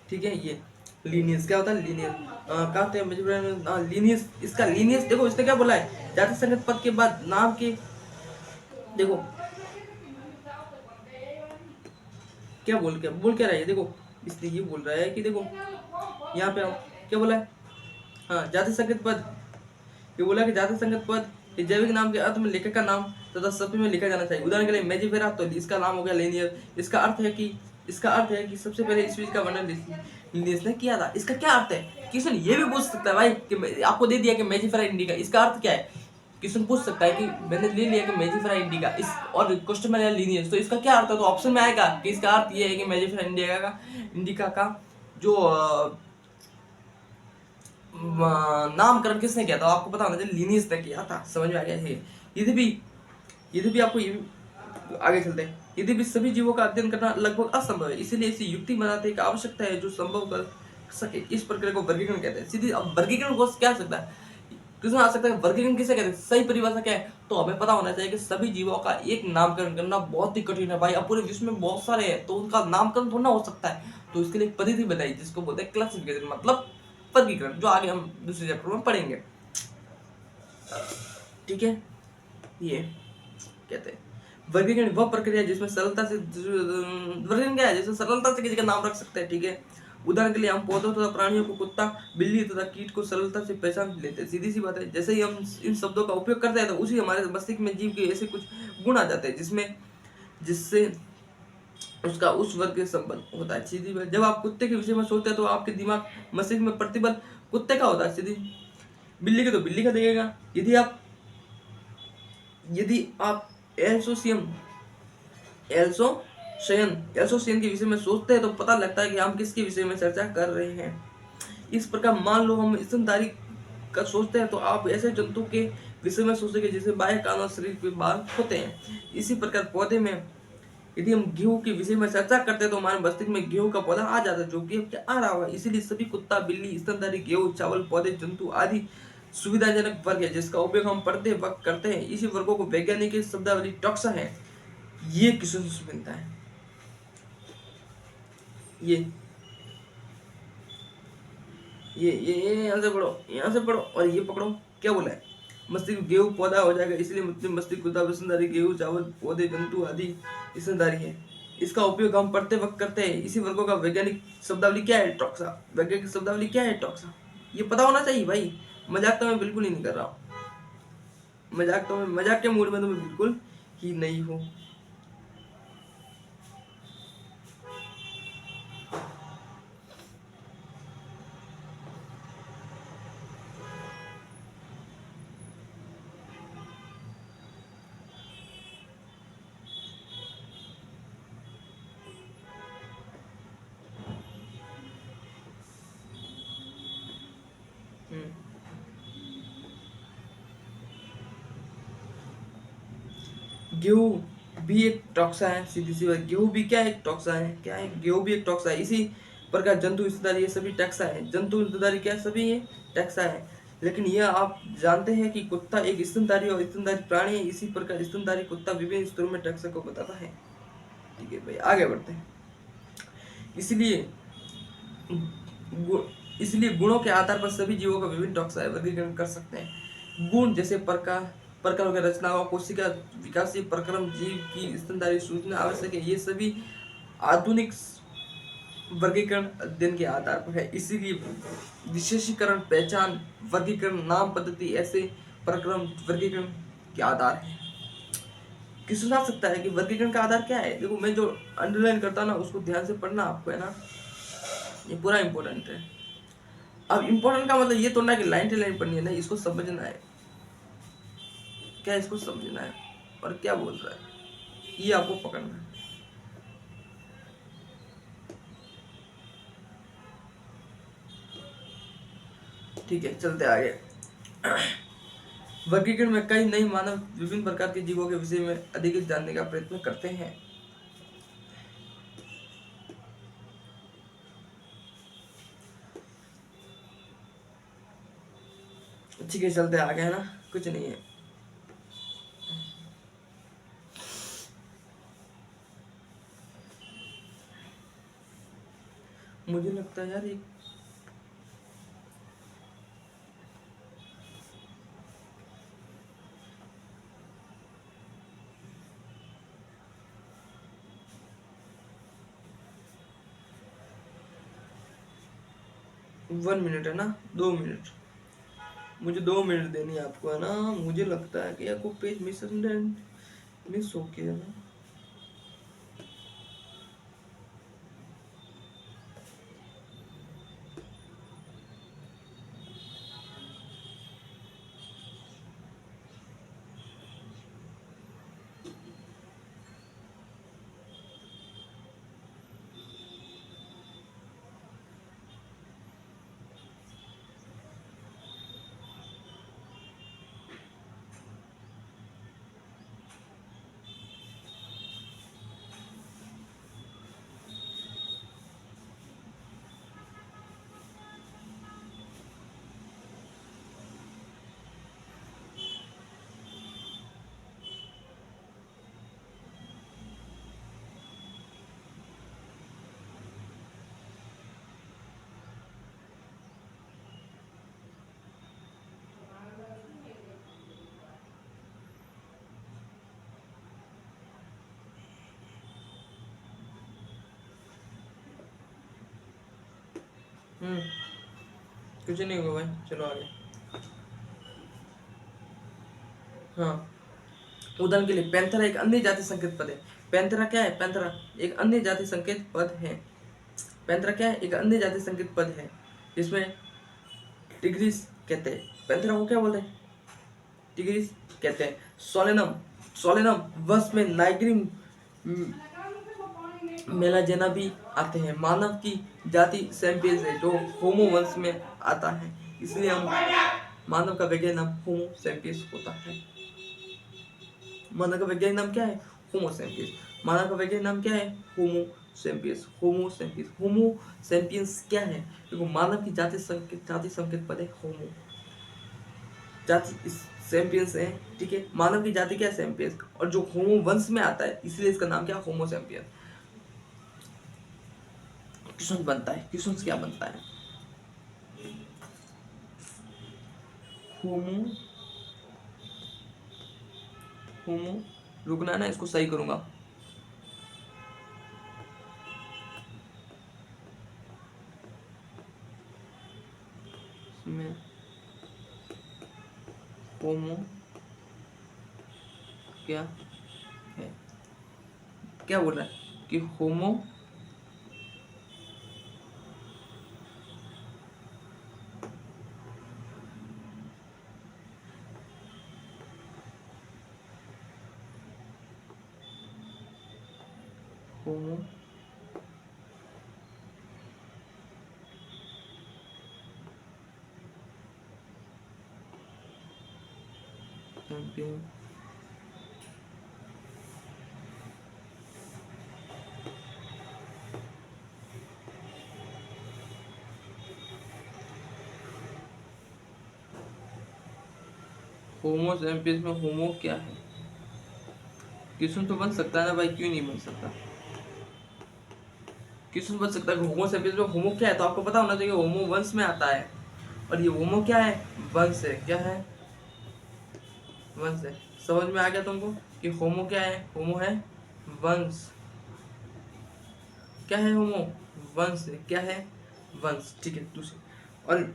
ठीक है। ये लीनियस क्या होता है, लीनियस कहते हैं लीनियस। इसका लीनियस देखो, इसने क्या बोला है, जाति संगत पद के बाद नाम के, देखो क्या बोल क्या रहा है, देखो इसलिए ये बोल रहा है कि देखो यहाँ पे आओ, क्या बोला है, हाँ जाति संगत पद, ये बोला कि जाति संगत पद जैविक नाम के अर्थ में लेखक का नाम तथा शब्द में लिखा जाना चाहिए। उदाहरण के लिए मेजिफेरा, तो इसका नाम हो गया लेनियर। इसका अर्थ है कि सबसे पहले इस चीज का वर्णन लिनियस ने किया था। इसका क्या अर्थ है, क्वेश्चन ये भी पूछ सकता है भाई कि आपको दे दिया कि मेजिफेरा इंडिका, इसका अर्थ क्या है। क्वेश्चन पूछ सकता है कि मैंने ले लिया कि मेजिफेरा इंडिका इस, और क्वेश्चन में लिनियस, तो इसका क्या अर्थ है, तो ऑप्शन में आएगा कि इसका अर्थ ये है कि मेजिफेरा इंडिका का जो नामकरण किसने किया था, आपको पता होना चाहिए लीनियस ने किया था। समझ में आ गया है। यदि भी आपको ये भी आगे चलते हैं, यदि भी सभी जीवों का अध्ययन करना लगभग असंभव है, इसीलिए इसे युक्ति बनाते एक आवश्यकता है जो संभव कर सके, इस प्रक्रिया को वर्गीकरण कहते हैं। सीधी अब वर्गीकरण को क्या सकता है, क्वेश्चन आ सकता है वर्गीकरण किसे कहते हैं, सही परिभाषा क्या है, तो हमें पता होना चाहिए कि सभी जीवों का एक नामकरण करना बहुत ही कठिन है भाई। अब पूरे विश्व में बहुत सारे हैं तो उनका नामकरण थोड़ा हो सकता है, तो इसके लिए एक पद्धति बताई जिसको बोलते हैं क्लासिफिकेशन, मतलब वर्गीकरण, जो आगे हम दूसरे चैप्टर में पढ़ेंगे। ठीक है, ये कहते हैं वर्गीकरण वह प्रक्रिया जिसमें सरलता से, वर्गीकरण क्या है, जिसमें सरलता से किसी का नाम रख सकते हैं। ठीक है, उदाहरण के लिए हम पौधों तथा प्राणियों को कुत्ता, बिल्ली तथा कीट को सरलता से पहचान लेते हैं। सीधी सी बात है, जैसे ही हम इन शब्दों का उपयोग करते हैं तो उसी हमारे मस्तिष्क में जीव के ऐसे कुछ गुण आ जाते हैं जिसमें जिससे उसका उस वर्ग के संबंध होता है। सीधी बात, जब आप कुत्ते के विषय में सोचते हैं तो आपके दिमाग मस्तिष्क में प्रतिबल कुत्ते का होता है। सीधी, बिल्ली के तो बिल्ली का देगा। यदि आप एल्सोसियम एल्सोशयन एल्सोसियन के विषय में सोचते हैं तो पता लगता है कि हम किसके विषय में चर्चा कर रहे हैं। इस प्रकार मान लो हम स्तनधारी का सोचते हैं तो आप ऐसे जंतु के विषय में सोचेंगे जिसे बाह्य कान और शरीर के बाल होते हैं। इसी प्रकार पौधे में यदि हम गेहूं के विषय में चर्चा करते हैं तो हमारे मस्तिष्क में गेहूं का पौधा आ जाता है, जो कि अब आ रहा होगा। इसीलिए सभी कुत्ता, बिल्ली, स्तनधारी, गेहूं, चावल, पौधे, जंतु आदि सुविधाजनक वर्ग है जिसका उपयोग हम पढ़ते वक्त करते हैं। इसी वर्गों को वैज्ञानिक शब्दावली टॉक्सा है। ये किससे मिलता है, ये ये यहाँ से पढ़ो, यहाँ से पढ़ो और ये पकड़ो। क्या बोला है, मस्तिष्क गेहूं पौधा हो जाएगा, इसलिए मस्तिष्क कुत्ता, वसुंधरी, गेहूं, चावल, पौधे, जंतु आदि स्तनधारी है। इसका उपयोग हम पढ़ते वक्त करते हैं। इसी वर्गों का वैज्ञानिक शब्दावली क्या है, टॉक्सा। वैज्ञानिक शब्दावली क्या है, टॉक्सा। ये पता होना चाहिए भाई। मजाक तो मैं बिल्कुल ही नहीं कर रहा हूँ, मजाक के मूड में तो मैं बिल्कुल ही नहीं हूँ। गेहूं भी एक टॉक्सा है। सीधी सी बात, गेहूं भी क्या है, एक टॉक्सा है। क्या है, गेहूं भी एक टॉक्सा है। इसी प्रकार जंतु, स्तनधारी, ये सभी टैक्सा है। जंतु, स्तनधारी क्या है, सभी ये टैक्सा है। लेकिन यह आप जानते हैं कि कुत्ता एक स्तनधारी और स्तनधारी प्राणी है। इसी प्रकार स्तनधारी कुत्ता विभिन्न स्तरों में टैक्सा को बताता है। ठीक है भाई, आगे बढ़ते हैं। इसलिए इसलिए गुणों के आधार पर सभी जीवों का विभिन्न टॉक्सा वर्गीकरण कर सकते हैं। गुण जैसे प्रकार प्रकार की रचना और कोशिका विकासीय प्रक्रम, जीव की स्तनधारी सूचना आवश्यक है। ये सभी आधुनिक वर्गीकरण अध्ययन के आधार पर है। इसीलिए विशेषीकरण, पहचान, वर्गीकरण, नाम पद्धति ऐसे प्रक्रम वर्गीकरण के आधार है। किस सुना सकता है कि वर्गीकरण का आधार क्या है। देखो, मैं जो अंडरलाइन करता ना उसको ध्यान से पढ़ना आपको, है ना, ये पूरा इंपॉर्टेंट है। अब इंपॉर्टेंट का मतलब ये तो ना कि लाइन टू लाइन पढ़नी है, ना, इसको समझना है। क्या इसको समझना है और क्या बोल रहा है, ये आपको पकड़ना है। ठीक है, चलते आगे। वर्गीकरण में कई नई मानव विभिन्न प्रकार के जीवों के विषय में अधिक जानने का प्रयत्न करते हैं। ठीक है, चलते आगे, है ना, कुछ नहीं है। मुझे लगता है यार, एक 1 मिनट है ना, 2 मिनट, मुझे 2 मिनट देनी है आपको, है ना। मुझे लगता है कि आपको पेज मिस हो गया ना। हम्म कुछ नहीं होगा भाई, चलो आगे। हाँ, उदाहरण के लिए पैंथरा एक अन्य जाति संकेत पद है। पैंथरा क्या है? पैंथरा एक अन्य जाति संकेत पद है। पैंथरा क्या है? एक अन्य जाति संकेत पद है जिसमें टिग्रिस कहते हैं। पैंथरा को क्या बोलते हैं? टिग्रिस कहते हैं। सोलेनम, सोलेनम वंश में नाइग्रिन मेलाजेना भी आते हैं। मानव की जाति सैंपियंस है जो होमो वंश में आता है, इसलिए हम मानव का वैज्ञानिक नाम होमो सैंपियंस होता है। मानव का वैज्ञानिक नाम क्या है? होमो सैंपियंस। मानव का वैज्ञानिक नाम क्या है? होमो सैंपियंस। होमो सैंपियंस, होमो सैंपियंस क्या है? देखो, मानव की जाति संकेत पद है होमो, जाति सैंपियंस है, ठीक है। मानव की जाति क्या है? सैंपियंस, और जो होमो वंश में आता है इसलिए इसका नाम क्या? होमो सैंपियंस। क्वेश्चन बनता है, क्वेश्चन क्या बनता है? होमो, होमो, रुकना है ना, इसको सही करूंगा। इसमें होमो क्या है? क्या बोल रहा है कि होमो होमो सैंपियन होमो सैंपियंस में होमो क्या है? क्वेश्चन तो बन सकता है ना भाई, क्यों नहीं बन सकता? क्वेश्चन बन सकता है। होमो सैंपियंस में होमो क्या है तो आपको पता होना चाहिए, होमो वंश में आता है। और ये होमो क्या है? वंश है। क्या है? वंश है। समझ में आ गया तुमको कि होमो क्या है? होमो है वंश। क्या है? होमो वंश है। क्या है? वंश, ठीक है। दूसरी, और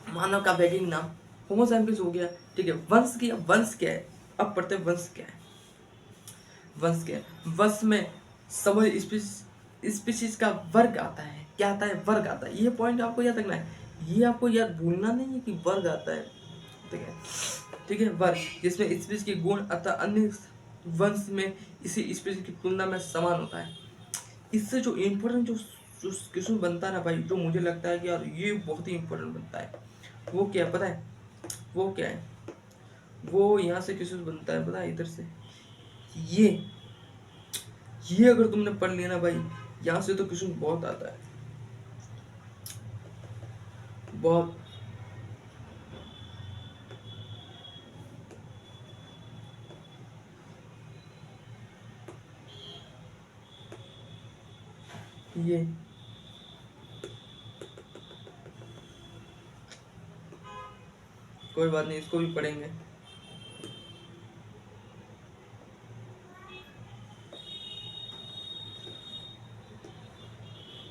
मानव का वैज्ञानिक नाम होमो सैपियंस हो गया, ठीक है। वंश की, वंश क्या है? अब पढ़ते हैं वंश क्या है। वंश क्या है? वंश में सब स्पीशीज का वर्ग आता है। क्या आता है? वर्ग आता है। ये पॉइंट आपको याद रखना है, ये आपको याद भूलना नहीं है कि वर्ग आता है, ठीक है। ठीक है, वर्ग जिसमें स्पीशीज के गुण अतः अन्य वंश में इसी स्पीशीज की तुलना में समान होता है। इससे जो इम्पोर्टेंट जो क्वेश्चन बनता है ना भाई, जो मुझे लगता है कि यार ये बहुत ही इम्पोर्टेंट बनता है, वो क्या है पता है? वो क्या है? वो यहाँ से क्वेश्चन बनता है, पता है? इधर से ये अगर तुमने पढ़ लिया ना भाई, यहाँ से तो क्वेश्चन बहुत आता है, बहुत। ये कोई बात नहीं, इसको भी पढ़ेंगे।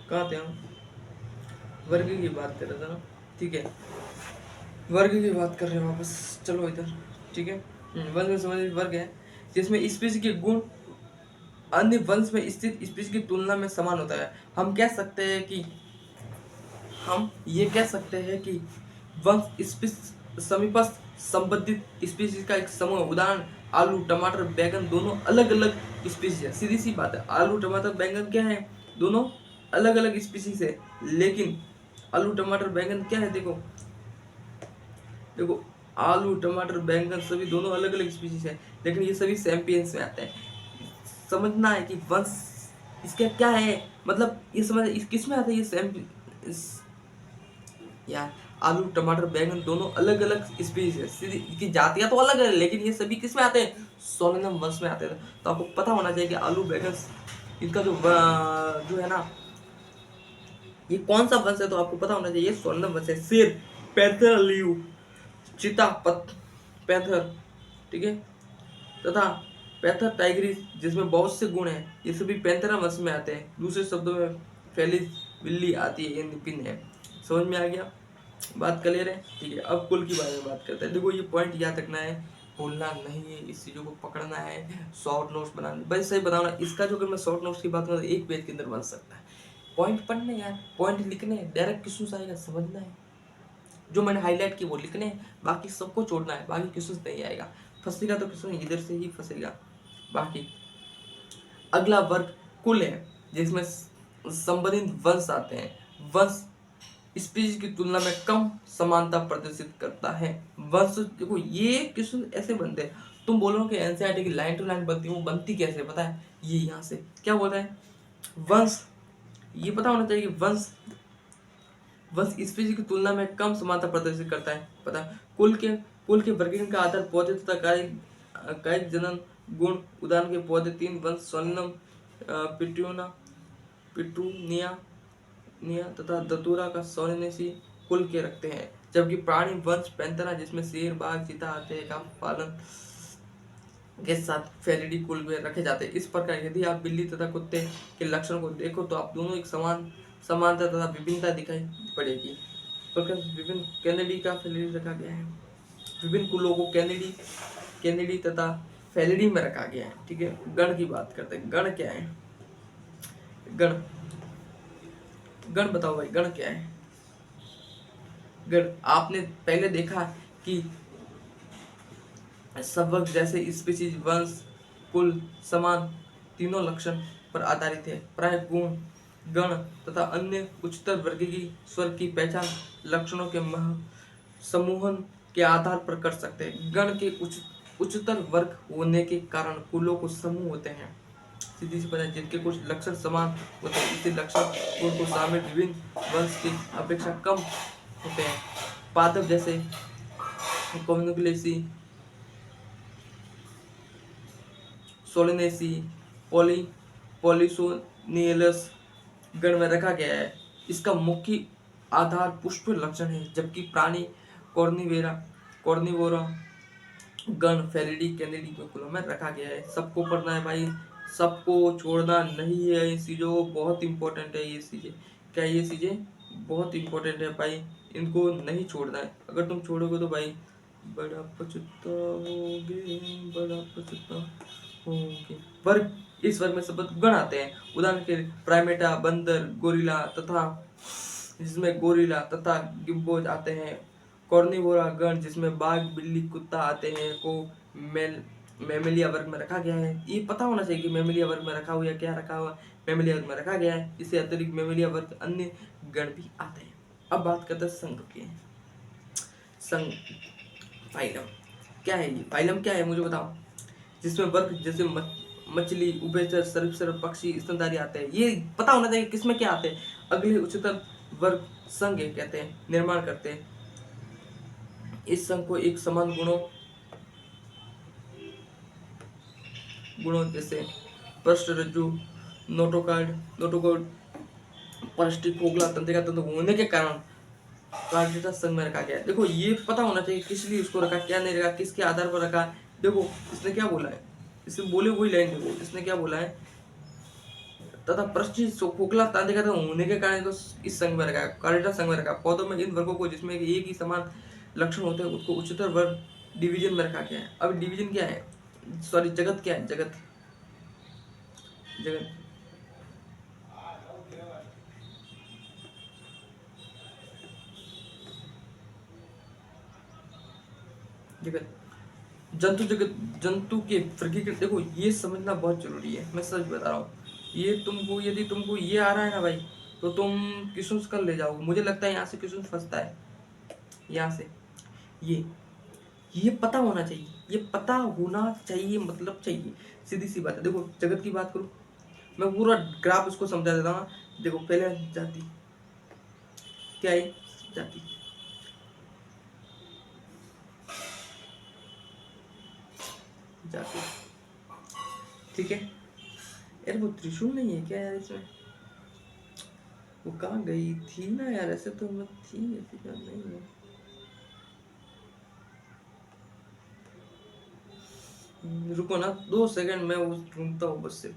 कहाँ थे हम? वर्ग की बात कर रहे थे ना, ठीक है। वर्ग की बात कर रहे हैं वापस, चलो इधर, ठीक है। वंश में समझ, वर्ग है जिसमें स्पीशीज के गुण अन्य वंश में स्थित स्पीशीज की तुलना में समान होता है। हम कह सकते हैं कि हम ये कह सकते हैं कि वंश समीपस्थ संबंधित स्पीशीज का एक समूह। उदाहरण, आलू, टमाटर, बैंगन दोनों अलग अलग स्पीशीज है। सीधी सी बात है, आलू, टमाटर, बैंगन क्या है? दोनों अलग अलग स्पीशीज है। लेकिन आलू, टमाटर, बैंगन क्या है? देखो देखो, आलू, टमाटर, बैंगन सभी दोनों अलग अलग स्पीशीज है, लेकिन ये सभी सैंपियंस में आते हैं। समझना है कि वंश इसका क्या है, मतलब ये समझ इस किस में आता है? ये यार, आलू, टमाटर, बैंगन दोनों अलग अलग स्पीशीज है, सीधी की जातियां तो अलग है, लेकिन ये सभी किस में आते हैं? सोलेनम वंश में आते हैं। तो आपको पता होना चाहिए कि आलू, बैंगन इनका जो है ना, ये कौन सा वंश है, तो आपको पता होना चाहिए सोलेनम वंश है। शेर, पैंथर, लीव, चीता, पैंथर, ठीक है, तथा पैंथर टाइग्रिस जिसमें बहुत से गुण हैं, ये सभी पैंथरा वंश में आते हैं। दूसरे शब्दों में फेलिस बिल्ली आती है, ये पिन है। समझ में आ गया? बात क्लियर है? ठीक है, अब कुल की बारे में बात करते हैं। देखो ये पॉइंट याद रखना है, भूलना नहीं है, इस चीज़ों को पकड़ना है, शॉर्ट नोट्स बनाने। भाई सही बताओ ना, इसका जो अगर मैं शॉर्ट नोट्स की बात करूँ तो एक पेज के अंदर बन सकता है। पॉइंट पढ़ने यार, पॉइंट लिखने, डायरेक्ट क्वेश्चन आएगा, समझना है, जो मैंने हाईलाइट की वो लिखने हैं, बाकी सबको छोड़ना है, बाकी क्वेश्चन नहीं आएगा। फंसेगा तो क्वेश्चन इधर से ही फंसेगा। बाकी अगला वर्ग कुल है, जिसमें संबंधित वंश आते हैं। वंश स्पीशीज की तुलना में कम समानता प्रदर्शित करता है। वंश, देखो ये क्वेश्चन ऐसे बनते हैं, तुम बोलो कि एनसीईआरटी की लाइन टू लाइन बनती है, वो बनती कैसे पता है? ये यहाँ से क्या बोल रहा है, वंश, ये पता होना चाहिए कि वंश वंश स्पीशीज की तुलना में कम समानता प्रदर्शित करता है। पता, कुल के वर्गीकरण का आधार पौधे तथा कायिक जनन गुण। उदाहरण के पौधे 3 वंश सोलिनम, पिट्यूना, पिटूनिया निया तथा दतूरा का सोलिनेसी कुल के रखते हैं। जबकि प्राणी वंश पैंथेरा, जिसमें शेर, बाघ, चीता आते हैं, का पालन के साथ फेलिडी कुल में रखे जाते हैं। इस प्रकार यदि आप बिल्ली तथा कुत्ते के लक्षण को देखो तो आप दोनों एक समानता तथा विभिन्नता दिखाई पड़ेगी। प्रकार विभिन्न कैनेडी का फेलिडी रखा गया है। विभिन्न कुलों को कैनेडी तथा फेलिडी में रखा गया है। ठीक है, गण की बात करते हैं। गण क्या है? गण गण बताओ भाई, गण क्या है? गण, आपने पहले देखा कि सबक जैसे स्पीशीज, वंश, कुल, समान तीनों लक्षण पर आधारित है। प्राय गुण, गण तथा अन्य उच्चतर वर्गीय स्वर की पहचान लक्षणों के समूहन के आधार पर कर सकते हैं। गण के उच्चतर वर्ग होने के कारण कुलों को समूह होते हैं, सीधी सी बात है, जिनके कुछ लक्षण समान होते हैं। इसी लक्षण गुण को शामिल विभिन्न वंश की अपेक्षा कम होते हैं। पादप जैसे कम्युनिकुलेसी, सोलिनेसी, पॉलिसोनियलस गण में रखा गया है। इसका मुख्य आधार पुष्प लक्षण है, जबकि प्राणी कॉर्निवोरा गण फेलिडी कैनिडी के कुलों में रखा गया है। सबको पढ़ना है भाई, सबको छोड़ना नहीं है। ये चीज़ों बहुत इंपॉर्टेंट है, ये चीज़ें क्या, ये चीज़ें बहुत इंपॉर्टेंट है भाई, इनको नहीं छोड़ना है। अगर तुम छोड़ोगे तो भाई बड़ा पछताओगे, बड़ा पछताओगे। वर्ग, इस वर्ग में शब्द गण आते हैं। उदाहरण के प्राइमेटा, बंदर, गोरिल्ला तथा जिसमें गोरिल्ला तथा गिब्बोज आते हैं। कॉर्निवोरा गण, जिसमें बाघ, बिल्ली, कुत्ता आते हैं, को मैमेलिया वर्ग में रखा गया है। ये पता होना चाहिए कि मैमेलिया वर्ग में रखा हुआ है, क्या रखा हुआ, मैमेलिया वर्ग में रखा गया है। इससे अतिरिक्त मैमेलिया वर्ग अन्य गण भी आते हैं। अब बात करते हैं संघ की। संघ, फाइलम क्या है? ये फाइलम क्या है मुझे बताओ? जिसमें वर्ग जैसे मछली, उभयचर, सरीसृप, पक्षी, स्तनधारी आते हैं। ये पता होना चाहिए किसमें क्या आते हैं। अगले उच्चतर वर्ग संघ कहते हैं, निर्माण करते हैं। इस संघ को एक समान गुणों जैसे पृष्ठरज्जु, नोटोकॉर्ड, पृष्ठीय खोखला, तंत्रिका तंतु होने के कारण कार्डिटा संघ में रखा गया है। देखो ये पता होना चाहिए किस लिए उसको रखा, क्या नहीं रखा, किसके आधार पर रखा। देखो इसने क्या बोला है, इसने बोले वही लाइन, देखो इसने क्या बोला है, तथा पृष्ठीय खोखला, तंत्रिका तंतु होने के कारण तो इस संघ में रखा है, कार्डिटा संघ में रखा। पौधों में इन वर्गों को जिसमें एक ही समान लक्षण होते हैं उसको उच्चतर वर्ग डिवीजन में रखा गया है। अब डिवीजन क्या है, सॉरी जगत क्या है, जगत जगत जगत जंतु के वर्गीकरण। देखो ये समझना बहुत जरूरी है, मैं सच बता रहा हूँ। ये तुमको, यदि तुमको ये आ रहा है ना भाई, तो तुम क्वेश्चंस कर ले जाओगे। मुझे लगता है यहाँ से क्वेश्चन फंसता है, यहाँ से ये पता होना चाहिए, ये पता होना चाहिए, मतलब चाहिए, सीधी सी बात है। देखो जगत की बात करूँ, मैं पूरा ग्राफ उसको समझा देता हूँ। देखो पहले जाति क्या है, जाति जाति ठीक है यार। वो त्रिशूल नहीं है क्या यार इसमें, वो कहाँ गई थी ना यार, ऐसे तो मैं थी, ऐसी बात नहीं है। रुको ना 2 सेकंड, मैं वो ढूंढता हूँ बस सिर्फ।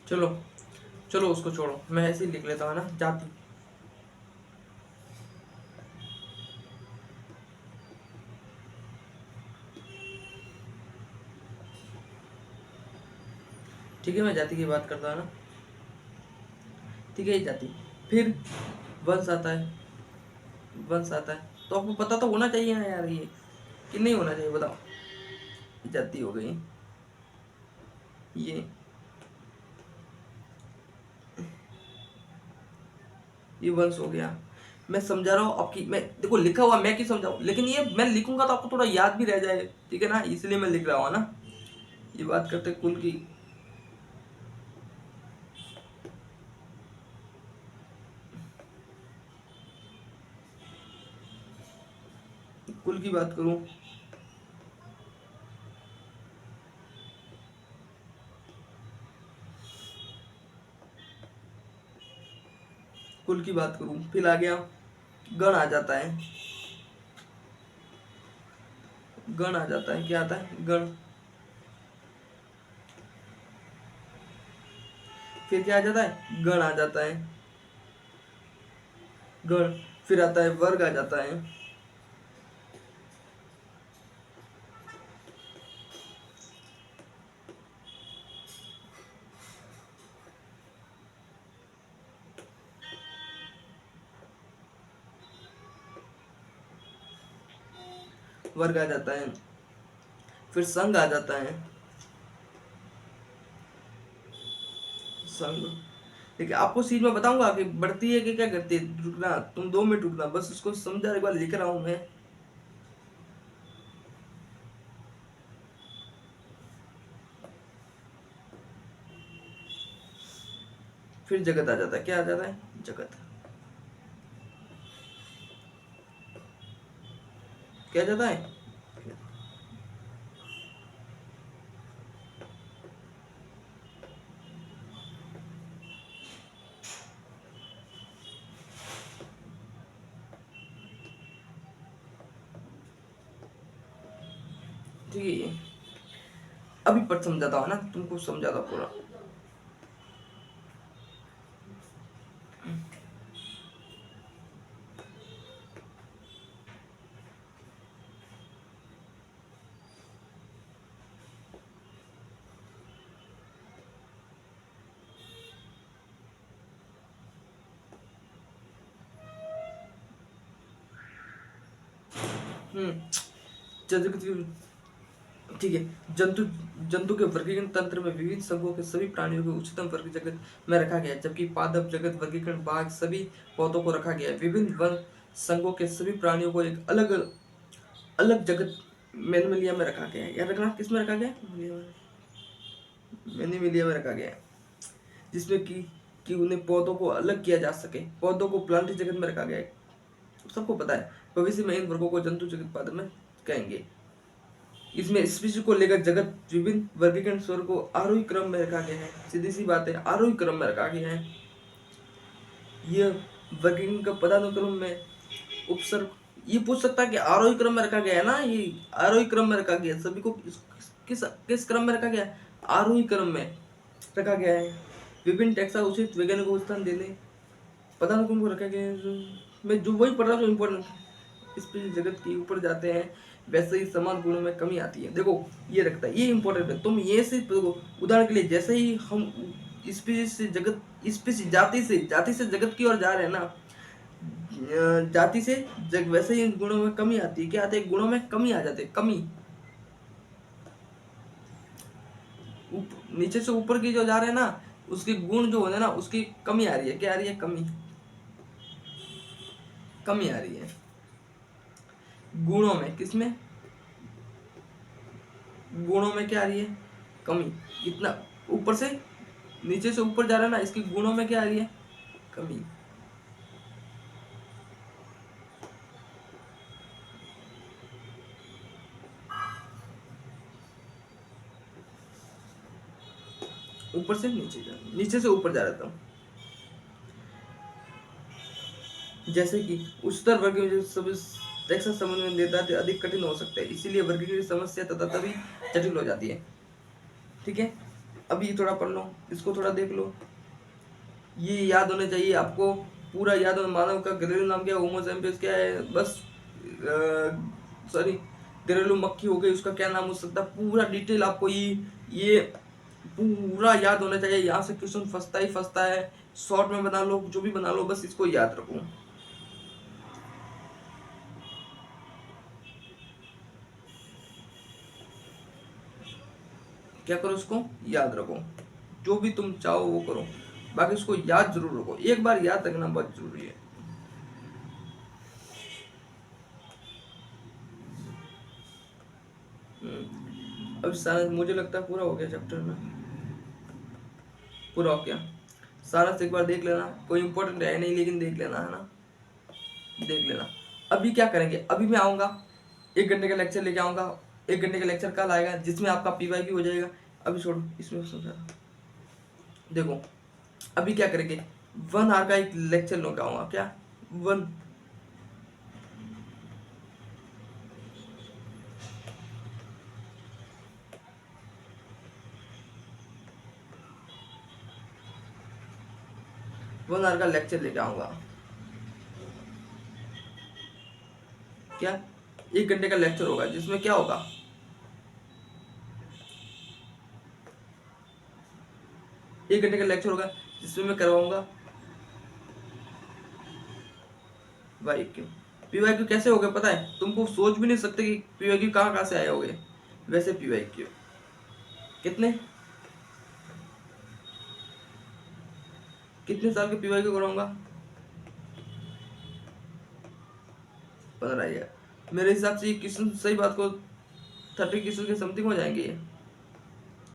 चलो चलो उसको छोड़ो, मैं ऐसे ही लिख लेता हूँ ना, जाति। ठीक है, मैं जाति की बात करता हूँ ना, ठीक है, ये जाति। फिर वंश आता है, वंश आता है, तो आपको पता तो होना चाहिए ना यार, ये कि नहीं होना चाहिए, बताओ। जाति हो गई, ये वंश हो गया। मैं समझा रहा हूँ आपकी, मैं देखो लिखा हुआ मैं क्यों समझाऊँ, लेकिन ये मैं लिखूंगा तो आपको थोड़ा याद भी रह जाए, ठीक है ना, इसलिए मैं लिख रहा हूँ ना। ये बात करते हैं कुल की, कुल की बात करूं, कुल की बात करूं, फिर आ गया गण आ जाता है, गण आ जाता है, क्या आता है, गण। फिर क्या आ जाता है, गण आ जाता है, गण। फिर आता है वर्ग आ जाता है, वर्ग आ जाता है। फिर संघ आ जाता है, संघ। ठीक है, आपको चीज मैं बताऊंगा कि बढ़ती है कि क्या करती है, रुकना तुम 2 मिनट रुकना, बस उसको समझा, एक बार लिख रहा हूं मैं। फिर जगत आ जाता है, क्या आ जाता है, जगत। क्या आ जाता है, ठीक है। अभी पर समझाता हूँ ना तुमको, समझाता पूरा। हम्म जगत, ठीक है। जंतु, जंतु के वर्गीकरण तंत्र में विविध संघों के सभी प्राणियों को उच्चतम वर्ग जगत में रखा गया है, जबकि पादप जगत वर्गीकरण बाघ सभी पौधों को रखा गया है। विभिन्न वन संघों के सभी प्राणियों को एक अलग अलग जगत मेनमिलिया में रखा गया है। याद रखना, किस में रखा गया है, मेनिमिलिया में रखा गया है, जिसमें कि उन्हें पौधों को अलग किया जा सके। पौधों को प्लांट जगत में रखा गया है, सबको पता है। भविष्य में इन वर्गों को जंतु जगत पादप में कहेंगे। इसमें स्पीशीज को लेकर जगत विभिन्न वर्गीकरण स्वर को आरोही क्रम में रखा गया है, सीधी सी बात है, आरोही क्रम में रखा गया है। यह वर्गीकरण का पदानुक्रम में उपसर्ग, ये पूछ सकता है कि आरोही क्रम में रखा गया है ना, ये आरोही क्रम में रखा गया है, सभी को किस किस क्रम में रखा गया है, आरोही क्रम में रखा गया है। विभिन्न टैक्सा उचित वैज्ञानिक को स्थान देने पदानुक्रम को रखा गया है। मैं जो वही पढ़ रहा हूँ इम्पोर्टेंट, इस पे जगत के ऊपर जाते हैं वैसे ही समान गुणों में कमी आती है। देखो ये रखता है, ये इंपॉर्टेंट है, तुम ये से देखो, उदाहरण के लिए जैसे ही हम स्पीशीज से जगत, स्पीशीज जाति से जगत की ओर जा रहे हैं ना, जाति से जग, वैसे ही गुणों में कमी आती है। क्या आते हैं, गुणों में कमी आ जाते हैं, कमी। नीचे से ऊपर की जो जा रहे हैं ना, उसके गुण जो होने ना, उसकी कमी आ रही है। क्या आ रही है, कमी, कमी आ रही है गुणों में। किसमें, गुणों में क्या आ रही है, कमी। इतना ऊपर से नीचे से ऊपर जा रहा है ना, इसकी गुणों में क्या आ रही है, कमी। ऊपर से नीचे जा, नीचे से ऊपर जा रहा था। जैसे कि उच्चतर वर्ग में जो सभी टेक्सास समन्वय देता है अधिक कठिन हो सकता है, इसीलिए वर्गीकरण की समस्या तथा तभी जटिल हो जाती है। ठीक है, अभी थोड़ा पढ़ लो, इसको थोड़ा देख लो, ये याद होने चाहिए आपको, पूरा याद हो। मानव का घरेलू नाम क्या है, होमो सेपियंस क्या है, बस सॉरी घरेलू मक्खी हो गई, उसका क्या नाम हो सकता है, पूरा डिटेल आपको ये पूरा याद होना चाहिए। यहाँ से क्वेश्चन फंसता ही फंसता है, शॉर्ट में बना लो, जो भी बना लो, बस इसको याद रखो। क्या करो, उसको याद रखो, जो भी तुम चाहो वो करो, बाकी उसको याद जरूर रखो, एक बार याद रखना बहुत जरूरी है। अब सारा मुझे लगता है पूरा हो गया चैप्टर में, पूरा हो गया। सारा से एक बार देख लेना, कोई इंपॉर्टेंट है नहीं लेकिन देख लेना, है ना, देख लेना। अभी क्या करेंगे, अभी मैं आऊँगा 1 घंटे का लेक्चर लेके आऊँगा। 1 घंटे का लेक्चर कल आएगा जिसमें आपका पीवाई हो जाएगा। अभी छोड़ो, इसमें समझा, देखो अभी क्या करेंगे, 1 आवर का एक लेक्चर लेके आऊँगा, क्या 1 आवर का लेक्चर लेके आऊँगा, क्या 1 घंटे का लेक्चर होगा जिसमें क्या होगा, 1 घंटे का लेक्चर होगा जिसमें मैं करवाऊंगा वाई क्यू। पीवाई क्यू कैसे हो गए पता है तुमको, सोच भी नहीं सकते कि पीवाई क्यू कहाँ कहाँ से आए होंगे। वैसे पीवाई क्यू कितने कितने साल के पीवाई क्यू कराऊंगा, 15 ईयर। मेरे हिसाब से ये क्वेश्चन, सही बात को 30 क्वेश्चन के समथिंग हो जाएंगे ये।